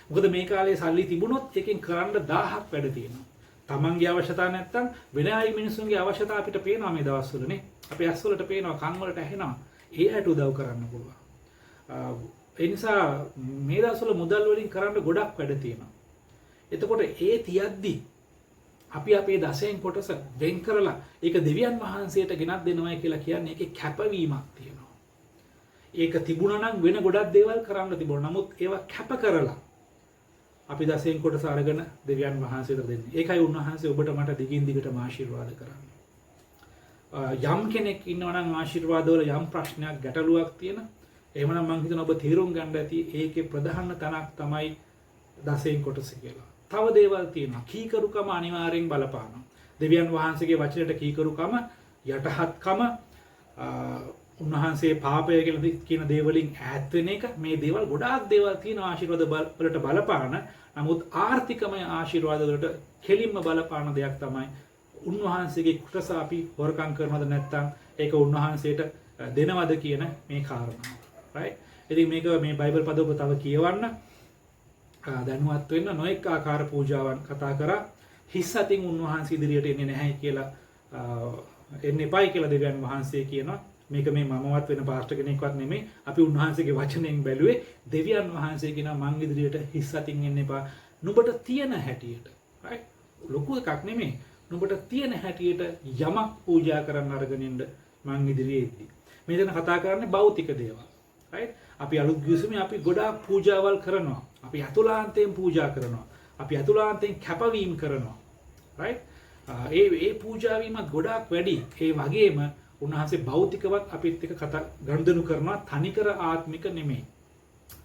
මොකද මේ කාලේ සල්ලි තිබුණොත් එකෙන් කරන්න 1000ක් වැඩ තියෙනවා. තමන්ගේ අවශ්‍යතා නැත්තම් වෙන අය මිනිස්සුන්ගේ අවශ්‍යතා අපිට පේනවා මේ දවස්වලනේ. අපේ ඇස් වලට පේනවා, කන් වලට ඇහෙනවා. ඒ ඇට උදව් කරන්න පුළුවන්. ඒ නිසා මේ දවස්වල මුදල් වලින් කරන්න ගොඩක් වැඩ තියෙනවා. එතකොට ඒ තියද්දි අපි අපේ දසයෙන් කොටස වෙන් කරලා ඒක දෙවියන් වහන්සේට ගෙනත් දෙනවා කියලා කියන්නේ ඒකේ කැපවීමක් තියෙනවා. ඒක තිබුණා නම් වෙන ගොඩක් දේවල් කරන්න තිබුණා. නමුත් ඒවා කැප කරලා අපි දසයෙන් කොටස අරගෙන දෙවියන් වහන්සේට දෙන්නේ. ඒකයි උන්වහන්සේ ඔබට මට දිගින් දිගටම ආශිර්වාද කරන්නේ. යම් කෙනෙක් ඉන්නවා නම් ආශිර්වාදවල යම් ප්‍රශ්නයක් ගැටලුවක් තියෙන. එහෙමනම් මම හිතනවා ඔබ තීරුම් ගන්න ඇති ඒකේ ප්‍රධාන තැනක් තමයි දසයෙන් කොටස කියලා. තව දේවල් තියෙනවා. කීකරුකම අනිවාර්යෙන් බලපානවා. දෙවියන් වහන්සේගේ වචනයට කීකරුකම, යටහත්කම, උන්වහන්සේ පාපය කියලා කියන දේවලින් ඈත් වෙන එක, මේ දේවල් ගොඩාක් දේවල් තියෙනවා ආශිර්වාද වලට බලපාන. නමුත් ආර්ථිකමය ආශිර්වාද වලට කෙලින්ම බලපාන දෙයක් තමයි උන්වහන්සේගේ කොටස අපි හොරකම් කරනවද නැත්නම් ඒක උන්වහන්සේට දෙනවද කියන මේ කාරණාව. right? ඉතින් මේක මේ බයිබල් පද ඔබ තව කියවන්න දැනුවත් වෙන්න. නොඑක ආකාර පූජාවන් කතා කරා. හිස් අතින් උන්වහන්සේ ඉදිරියට එන්නේ නැහැ කියලා එන්න එපයි කියලා දෙවියන් වහන්සේ කියනවා. මේක මේ මමවත් වෙන පාස්ටර් කෙනෙක්වත් නෙමෙයි. අපි උන්වහන්සේගේ වචනයෙන් බැලුවේ දෙවියන් වහන්සේ කියනවා මං ඉදිරියට හිස් අතින් එන්න එපා. නුඹට තියෙන හැටියට. right? ලොකු එකක් නෙමෙයි. නුඹට තියෙන හැටියට යමක් පූජා කරන්න අරගෙන ඉන්න මං ඉදිරියේ ඉද්දි. මේ දෙන කතා කරන්නේ භෞතික දේවල්. right? අපි අලුත් ගිවිසුමේ අපි ගොඩාක් පූජාවල් කරනවා. අපි අතුලාන්තයෙන් පූජා කරනවා. අපි අතුලාන්තයෙන් කැපවීම කරනවා. right? ඒ පූජා වීමත් ගොඩාක් වැඩි. ඒ වගේම උන්වහන්සේ භෞතිකවත් අපිත් එක්ක කතා ගනුදෙනු කරනවා, තනිකර ආත්මික නෙමෙයි.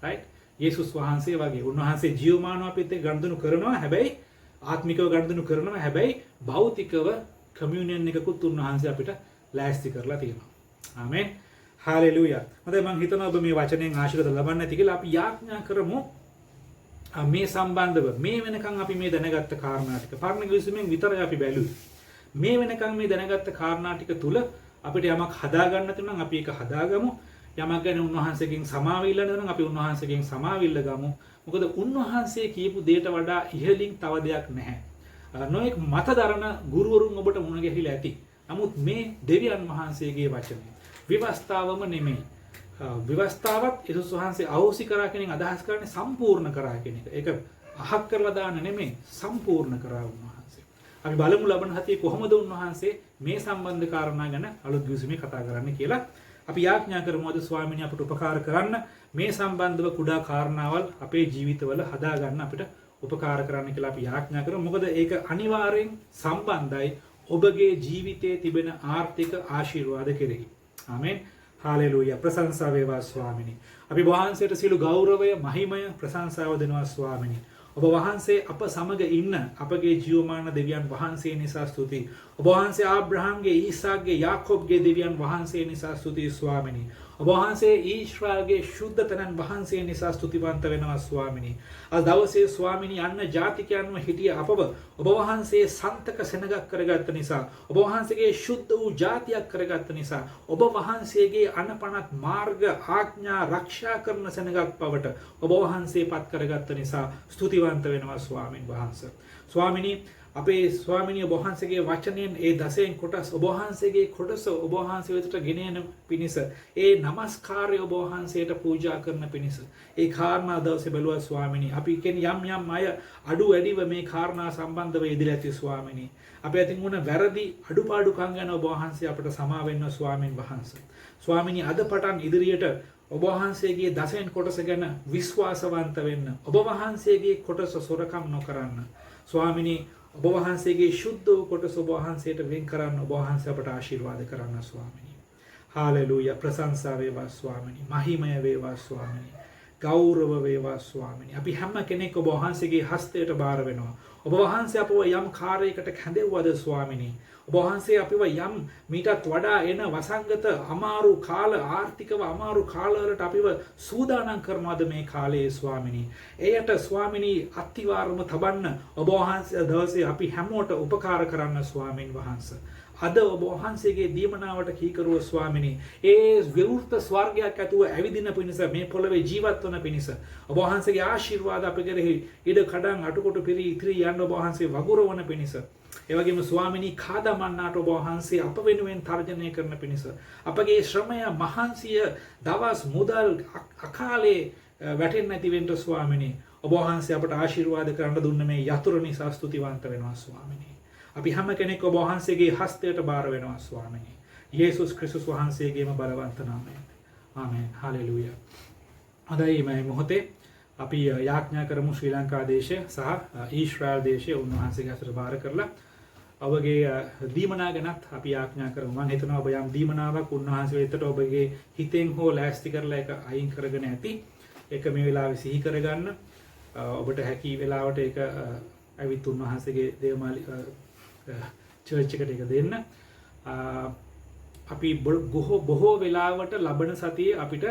right? යේසුස් වහන්සේ වගේ. උන්වහන්සේ ජීවමානව අපිත් එක්ක ගනුදෙනු කරනවා. හැබැයි ආත්මිකව ගනුදෙනු කරනවා. හැබැයි භෞතිකව කමියුනියන් එකකුත් උන්වහන්සේ අපිට ලෑස්ති කරලා තියෙනවා. ආමෙන්. හාලෙලූයා. හොඳයි මම හිතනවා ඔබ මේ වචනයෙන් ආශිර්වාද ලබන්න ඇති කියලා. අපි යාඥා කරමු මේ සම්බන්ධව මේ වෙනකන් අපි මේ දැනගත්ත කාරණා ටික පරණ කිවිසුමෙන් විතරයි අපි බැලුවේ. මේ වෙනකන් මේ දැනගත්ත කාරණා ටික තුල අපිට යමක් හදා ගන්න තියෙනවා නම් අපි ඒක හදාගමු. යමක් ගැන උන්වහන්සේගෙන් සමාව ඉල්ලන්න නම් අපි උන්වහන්සේගෙන් සමාව ඉල්ල ගමු. මොකද උන්වහන්සේ කියපු දෙයට වඩා ඉහළින් තව දෙයක් නැහැ. නොඑක් මතදරන ගුරුවරුන් ඔබට මුණ ගැහිලා ඇති. නමුත් මේ දෙවියන් වහන්සේගේ වචනය විවස්ථාවම නෙමෙයි. විවස්ථාවත් යේසුස් වහන්සේ අවශ්‍ය කරා කියන අදහස් කරන්නේ සම්පූර්ණ කරා කියන එක. ඒක අහක් කරලා දාන්න නෙමෙයි සම්පූර්ණ කරා උන්වහන්සේ. අපි බලමු ලබන හතියේ කොහොමද උන්වහන්සේ මේ සම්බන්ධ කාරණා ගැන අලුත් කිවිසුමේ කතා කරන්න කියලා. අපි යාඥා කරමු අද ස්වාමීනි අපට උපකාර කරන්න මේ සම්බන්ධව කුඩා කාරණාවල් අපේ ජීවිතවල හදා ගන්න අපිට උපකාර කරන්න කියලා අපි යාඥා කරමු. මොකද ඒක අනිවාර්යෙන් සම්බන්ධයි ඔබගේ ජීවිතයේ තිබෙන ආර්ථික ආශිර්වාද කෙරෙහි. ආමෙන්. හාලෙලූයා. ප්‍රශංසා වේවා ස්වාමිනී. අපි වහන්සේට සියලු ගෞරවය, මහිමය, ප්‍රශංසාව දෙනවා ස්වාමිනී. ඔබ වහන්සේ අප සමග ඉන්න අපගේ ජීවමාන දෙවියන් වහන්සේ නිසා ස්තුතියි. ඔබ වහන්සේ ආබ්‍රහම්ගේ, ඊසාක්ගේ, යාකෝබ්ගේ දෙවියන් වහන්සේ නිසා ස්තුතියි ස්වාමිනී. ඔබ වහන්සේ ඊශ්‍රායල්ගේ ශුද්ධ තනන් වහන්සේ නිසා ස්තුතිවන්ත වෙනවා ස්වාමිනී. අද දවසේ ස්වාමිනී අන්න ජාතිකයන්ව හිටිය අපව ඔබ වහන්සේ සන්තක සෙනගක් කරගත්ත නිසා, ඔබ වහන්සේගේ ශුද්ධ වූ ජාතියක් කරගත්ත නිසා, ඔබ වහන්සේගේ අනපනත් මාර්ග ආඥා ආරක්ෂා කරන සෙනගක් බවට ඔබ වහන්සේ පත් කරගත්ත නිසා ස්තුතිවන්ත වෙනවා ස්වාමින් වහන්සේ. ස්වාමිනී අපේ ස්වාමිනිය ඔබ වහන්සේගේ වචනයෙන් ඒ දසයෙන් කොටස් ඔබ වහන්සේගේ කොටස ඔබ වහන්සේ වෙතට ගෙන එන පිණිස ඒ নমස්කාරය ඔබ වහන්සේට පූජා කරන පිණිස ඒ කාරණා දවසේ බැලුවා ස්වාමිනී. අපි කියන්නේ යම් අය අඩු වැඩිව මේ කාරණා සම්බන්ධව යෙදලා ඇති ස්වාමිනී. අපි අතින් වුණ වැරදි අඩුපාඩුකම් ගැන ඔබ වහන්සේ අපට සමා වෙන්න ස්වාමින් වහන්සේ. ස්වාමිනී අද පටන් ඉදිරියට ඔබ වහන්සේගේ දසයෙන් කොටස ගැන විශ්වාසවන්ත වෙන්න. ඔබ වහන්සේගේ කොටස සොරකම් නොකරන්න. ස්වාමිනී ඔබ වහන්සේගේ ශුද්ධ වූ කොටස ඔබ වහන්සේට වෙන් කරන්න ඔබ වහන්සේ අපට ආශිර්වාද කරන්න ස්වාමිනී. හාලෙලූයා. ප්‍රශංසා වේවා ස්වාමිනී. මහිමය වේවා ස්වාමිනී. ගෞරව වේවා ස්වාමිනී. අපි හැම කෙනෙක් ඔබ වහන්සේගේ හස්තයට බාර වෙනවා. ඔබ වහන්සේ අපව යම් කාර්යයකට කැඳෙව්වද ස්වාමිනී. ඔබ වහන්සේ අපිව යම් මීටත් වඩා එන වසංගත අමාරු කාල ආර්ථිකව අමාරු කාලවලට අපිව සූදානම් කරනවාද මේ කාලයේ ස්වාමිනී. එයට ස්වාමිනී අත්තිවාරම තබන්න ඔබ වහන්සේ දවසේ අපි හැමෝට උපකාර කරන්න ස්වාමින් වහන්සේ. අද ඔබ වහන්සේගේ දීමනාවට කීකරුව ස්වාමිනී ඒ විවෘත ස්වර්ගයක් ඇතුව ඇවිදින පිණිස මේ පොළවේ ජීවත් වන පිණිස ඔබ වහන්සේගේ ආශිර්වාද අප කෙරෙහි ඉඩ කඩන් අටකොටු පිරි ඉතිරි යන්න ඔබ වහන්සේ වගුරවන පිණිස ඒ වගේම ස්වාමිනී කාදමන්නාට ඔබ වහන්සේ අප වෙනුවෙන් තර්ජනය කරන පිණිස අපගේ ශ්‍රමය මහන්සිය දවස් මුදල් අකාලේ වැටෙන්නේ නැති වෙන්න ස්වාමිනී ඔබ වහන්සේ අපට ආශිර්වාද කරන්න දුන්න මේ යතුරු නිසා ස්තුතිවන්ත වෙනවා ස්වාමිනී. අපි හැම කෙනෙක් ඔබ වහන්සේගේ හස්තයට බාර වෙනවා ස්වාමිනී. යේසුස් ක්‍රිස්තුස් වහන්සේගේම බලවන්ත නාමයෙන්. ආමෙන්. හාලෙලූයා. අදයි මේ මොහොතේ අපි යාඥා කරමු ශ්‍රී ලංකා දේශය සහ ඊශ්‍රායල් දේශය උන්වහන්සේගේ අතට බාර කරලා ඔබගේ දීමනා ගැනත් අපි යාඥා කරමු. මම හිතනවා ඔබ යම් දීමනාවක් උන්වහන්සේ වෙතට ඔබගේ හිතෙන් හෝ ලෑස්ති කරලා ඒක අයින් කරගෙන ඇති. ඒක මේ වෙලාවේ සිහි කරගන්න. ඔබට හැකි වෙලාවට ඒක ඇවිත් උන්වහන්සේගේ දේවමාලි චර්ච් එකට එක දෙන්න. අපි බොහෝ වෙලාවට ලබන සතියේ අපිට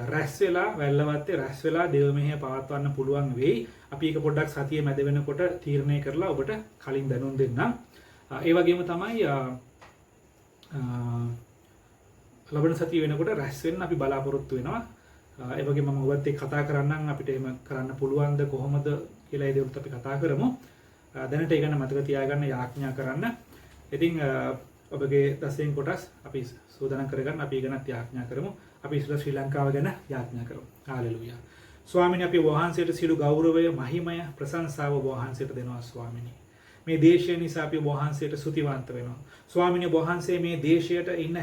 රැස් වෙලා වැල්ලවත්තේ රැස් වෙලා දේව මෙහෙය පවත්වන්න පුළුවන් වෙයි. අපි ඒක පොඩ්ඩක් සතියේ මැද වෙනකොට තීරණය කරලා ඔබට කලින් දැනුම් දෙන්නම්. ඒ වගේම තමයි ලබන සතිය වෙනකොට රැස් වෙන්න අපි බලාපොරොත්තු වෙනවා. ඒ වගේම මම ඔබත් එක්ක කතා කරන්නම් අපිට එහෙම කරන්න පුළුවන්ද කොහොමද කියලා ඒ දේවල් අපි කතා කරමු. දැනට ඒ ගැන මතක තියාගන්න යාඥා කරන්න. ඉතින් ඔබගේ දසයෙන් කොටස් අපි සූදානම් කරගන්න අපි ගැනත් යාඥා කරමු. අපි ඉස්සර ශ්‍රී ලංකාව ගැන යාඥා කරමු. හාලෙලූයා. ස්වාමිනී අපි වහන්සේට සියලු ගෞරවය, මහිමය, ප්‍රශංසාව වහන්සේට දෙනවා ස්වාමිනී. මේ දේශය නිසා අපි වහන්සේට ස්තුතිවන්ත වෙනවා. ස්වාමිනී වහන්සේ මේ දේශයේ ඉන්න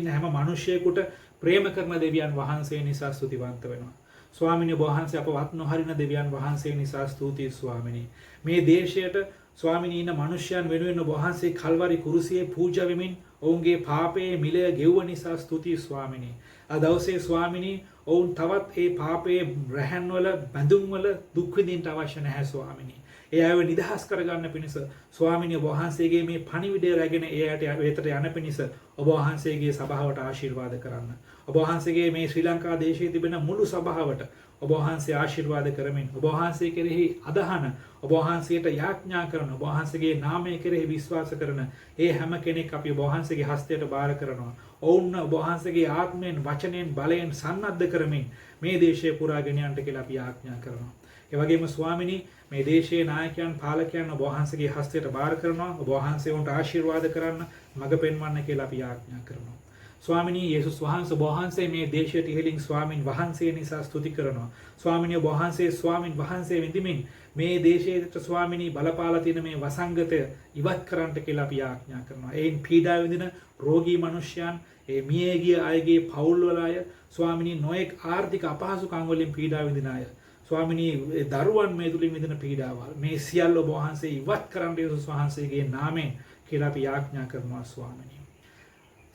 හැම මිනිසෙකුට ප්‍රේම කරන දෙවියන් වහන්සේ නිසා ස්තුතිවන්ත වෙනවා. ස්වාමිනී වහන්සේ අපවත් නොහරින දෙවියන් වහන්සේ නිසා ස්තුතියි ස්වාමිනී. මේ දේශයට ස්වාමිනී ඉන්න මිනිසයන් වෙනුවෙන් වහන්සේ කල්වරි කුරුසියේ පූජා වෙමින් ඔවුන්ගේ පාපයේ මිලය ගෙව්ව නිසා ස්තුතියි ස්වාමිනී. අද දවසේ ස්වාමිනී ඔවුන් තවත් ඒ පාපයේ රැහැන්වල බැඳුම්වල දුක් විඳින්න අවශ්‍ය නැහැ ස්වාමිනී. ඒ අයව නිදහස් කරගන්න පිණිස ස්වාමිනී ඔබ වහන්සේගේ මේ පණිවිඩය රැගෙන ඒ අයට වෙතට යන පිණිස ඔබ වහන්සේගේ සභාවට ආශිර්වාද කරන්න. ඔබ වහන්සේගේ මේ ශ්‍රී ලංකා දේශයේ තිබෙන මුළු සභාවට ඔබ වහන්සේ ආශිර්වාද කරමින් ඔබ වහන්සේ කෙරෙහි අදහන ඔබ වහන්සේට යාඥා කරන ඔබ වහන්සේගේ නාමය කෙරෙහි විශ්වාස කරන ඒ හැම කෙනෙක් අපි ඔබ වහන්සේගේ හස්තයට බාර කරනවා. ඔවුන් ඔබ වහන්සේගේ ආත්මයෙන් වචනයෙන් බලයෙන් සන්නද්ධ කරමින් මේ දේශය පුරා ගෙන යන්නට කියලා අපි යාඥා කරනවා. ඒ වගේම ස්වාමිනී මේ දේශයේ නායකයන් පාලකයන් ඔබ වහන්සේගේ හස්තයට බාර කරනවා. ඔබ වහන්සේ උන්ට ආශිර්වාද කරන්න මඟ පෙන්වන්න කියලා අපි යාඥා කරනවා. ස්වාමිනී යේසුස් වහන්සේ ඔබ වහන්සේ මේ දේශයට ඉහළින් ස්වාමින් වහන්සේ නිසා ස්තුති කරනවා. ස්වාමිනී ඔබ වහන්සේ ස්වාමින් වහන්සේ විඳිමින් මේ දේශයට ස්වාමිනී බලපාලා තියෙන මේ වසංගතය ඉවත් කරන්නට කියලා අපි යාඥා කරනවා. ඒන් පීඩා විඳින රෝගී මිනිසයන්, ඒ මියගිය අයගේ පවුල්වල අය, ස්වාමිනී නොඑක් ආර්ථික අපහසුකම් වලින් පීඩා විඳින අය, ස්වාමිනී දරුවන් මේ තුලින් විඳින පීඩාවල් මේ සියල්ල ඔබ වහන්සේ ඉවත් කරන්න යේසුස් වහන්සේගේ නාමයෙන් කියලා අපි යාඥා කරනවා ස්වාමිනී.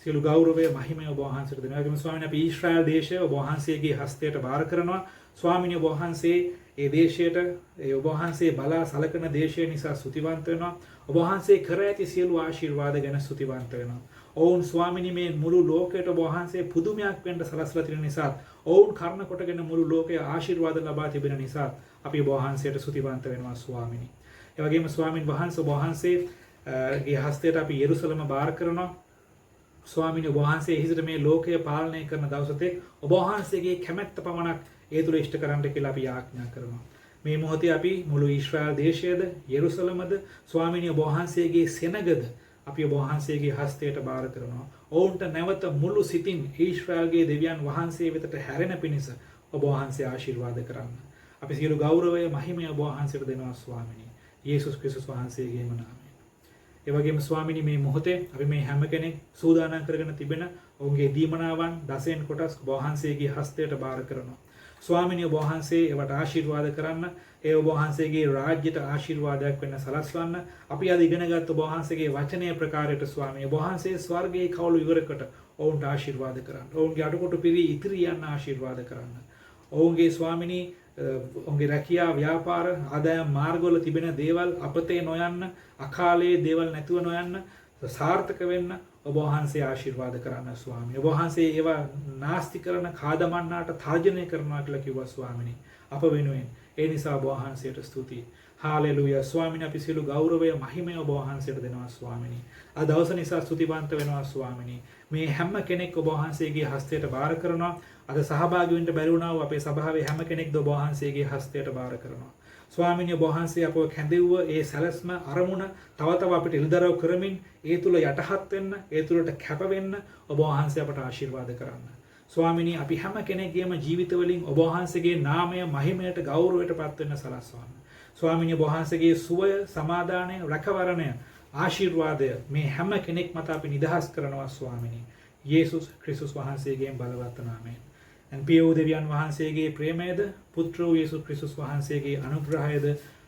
සියලු ගෞරවය මහිමය ඔබ වහන්සේට දෙනවා. ඒකම ස්වාමීනි අපි ඊශ්‍රායල් දේශය ඔබ වහන්සේගේ හස්තයට බාර කරනවා. ස්වාමීනි ඔබ වහන්සේ ඒ දේශයට ඒ ඔබ වහන්සේ බලා සලකන දේශය නිසා ස්තුතිවන්ත වෙනවා. ඔබ වහන්සේ කර ඇති සියලු ආශිර්වාද ගැන ස්තුතිවන්ත වෙනවා. ඔවුන් ස්වාමීනි මේ මුළු ලෝකයට ඔබ වහන්සේ පුදුමයක් වෙන්න සලස්ලා තියෙන නිසා ඔවුන් කර්ණ කොටගෙන මුළු ලෝකයේ ආශිර්වාද ලබා තිබෙන නිසා අපි ඔබ වහන්සේට ස්තුතිවන්ත වෙනවා ස්වාමීනි. ඒ වගේම ස්වාමින් වහන්සේ ඔබ වහන්සේගේ හස්තයට අපි යෙරුසලම බාර කරනවා. ස්වාමිනී ඔබ වහන්සේ හිසිට මේ ලෝකය පාලනය කරන දවසතේ ඔබ වහන්සේගේ කැමැත්ත පමණක් ඒ තුල ඉෂ්ට කරන්න කියලා අපි යාඥා කරනවා. මේ මොහොතේ අපි මුළු ඊශ්‍රායල් දේශයේද යෙරුසලමද ස්වාමිනී ඔබ වහන්සේගේ සෙනගද අපි ඔබ වහන්සේගේ හස්තයට බාර කරනවා. ඔවුන්ට නැවත මුළු සිතින් ඊශ්‍රායල්ගේ දෙවියන් වහන්සේ වෙතට හැරෙන පිණිස ඔබ වහන්සේ ආශිර්වාද කරන්න. අපි සියලු ගෞරවය මහිමය ඔබ වහන්සේට දෙනවා ස්වාමිනී. යේසුස් ක්‍රිස්තුස් වහන්සේගේම නාමයෙන්. ඒ වගේම ස්වාමිනී මේ මොහොතේ අපි මේ හැම කෙනෙක් සූදානම් කරගෙන තිබෙන ඔවුන්ගේ දීමනාවන් දසෙන් කොටස් ඔබ වහන්සේගේ හස්තයට බාර කරනවා. ස්වාමිනී ඔබ වහන්සේ ඒවට ආශිර්වාද කරන්න, ඒ ඔබ වහන්සේගේ රාජ්‍යයට ආශිර්වාදයක් වෙන්න සලස්වන්න. අපි අද ඉගෙනගත් ඔබ වහන්සේගේ වචනය ප්‍රකාරයට ස්වාමිනී ඔබ වහන්සේ ස්වර්ගයේ කවුළු ඉවරකට ඔවුන්ට ආශිර්වාද කරන්න. ඔවුන්ගේ අඩකොටු පිරී ඉතිරි යන්න ආශිර්වාද කරන්න. ඔවුන්ගේ ස්වාමිනී ඔවුන්ගේ රැකියා ව්‍යාපාර ආදායම් මාර්ගවල තිබෙන දේවල් අපතේ නොයන්න, අකාලයේ දේවල් නැතුව නොයන්න, සාර්ථක වෙන්න ඔබ වහන්සේ ආශිර්වාද කරන්න ස්වාමී. ඔබ වහන්සේ ඒවා නාස්ති කරන කාදමන්නාට තර්ජනය කරනවා කියලා කිව්වා ස්වාමිනී අප වෙනුවෙන්. ඒ නිසා ඔබ වහන්සේට ස්තුතියි. හාලෙලූයා ස්වාමිනී අපි සියලු ගෞරවය මහිමය ඔබ වහන්සේට දෙනවා ස්වාමිනී. අද දවස නිසා ස්තුතිවන්ත වෙනවා ස්වාමිනී. මේ හැම කෙනෙක් ඔබ වහන්සේගේ හස්තයට බාර කරනවා. අද සහභාගී වෙන්න බැරි වුණා වූ අපේ සභාවේ හැම කෙනෙක්ද ඔබ වහන්සේගේ හස්තයට බාර කරනවා. ස්වාමිනී ඔබ වහන්සේ අපව කැඳෙව්ව ඒ සැලැස්ම අරමුණ තව තව අපිට එළිදරව් කරමින් ඒ තුල යටහත් වෙන්න, ඒ තුලට කැප වෙන්න ඔබ වහන්සේ අපට ආශිර්වාද කරන්න. ස්වාමිනී අපි හැම කෙනෙක්ගේම ජීවිතවලින් ඔබ වහන්සේගේ නාමය මහිමයට ගෞරවයට පත් වෙන්න සලස්වන්න. ස්වාමිනී ඔබ වහන්සේගේ සුවය, සමාදානය, රැකවරණය, ආශිර්වාදය මේ හැම කෙනෙක් මත අපි නිදහස් කරනවා ස්වාමිනී. යේසුස් ක්‍රිස්තුස් වහන්සේගේ බලවත් නාමයෙන්. පියෝ දෙවියන් වහන්සේගේ ප්‍රේමයද, පුත්‍ර වූ යේසුස් ක්‍රිස්තුස් වහන්සේගේ අනුග්‍රහයද,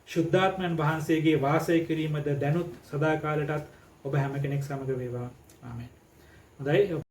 ශුද්ධාත්මයන් වහන්සේගේ වාසය කිරීමද දැනුත් සදාකාලයටත් ඔබ හැම කෙනෙක් සමග වේවා. ආමෙන්. හොඳයි.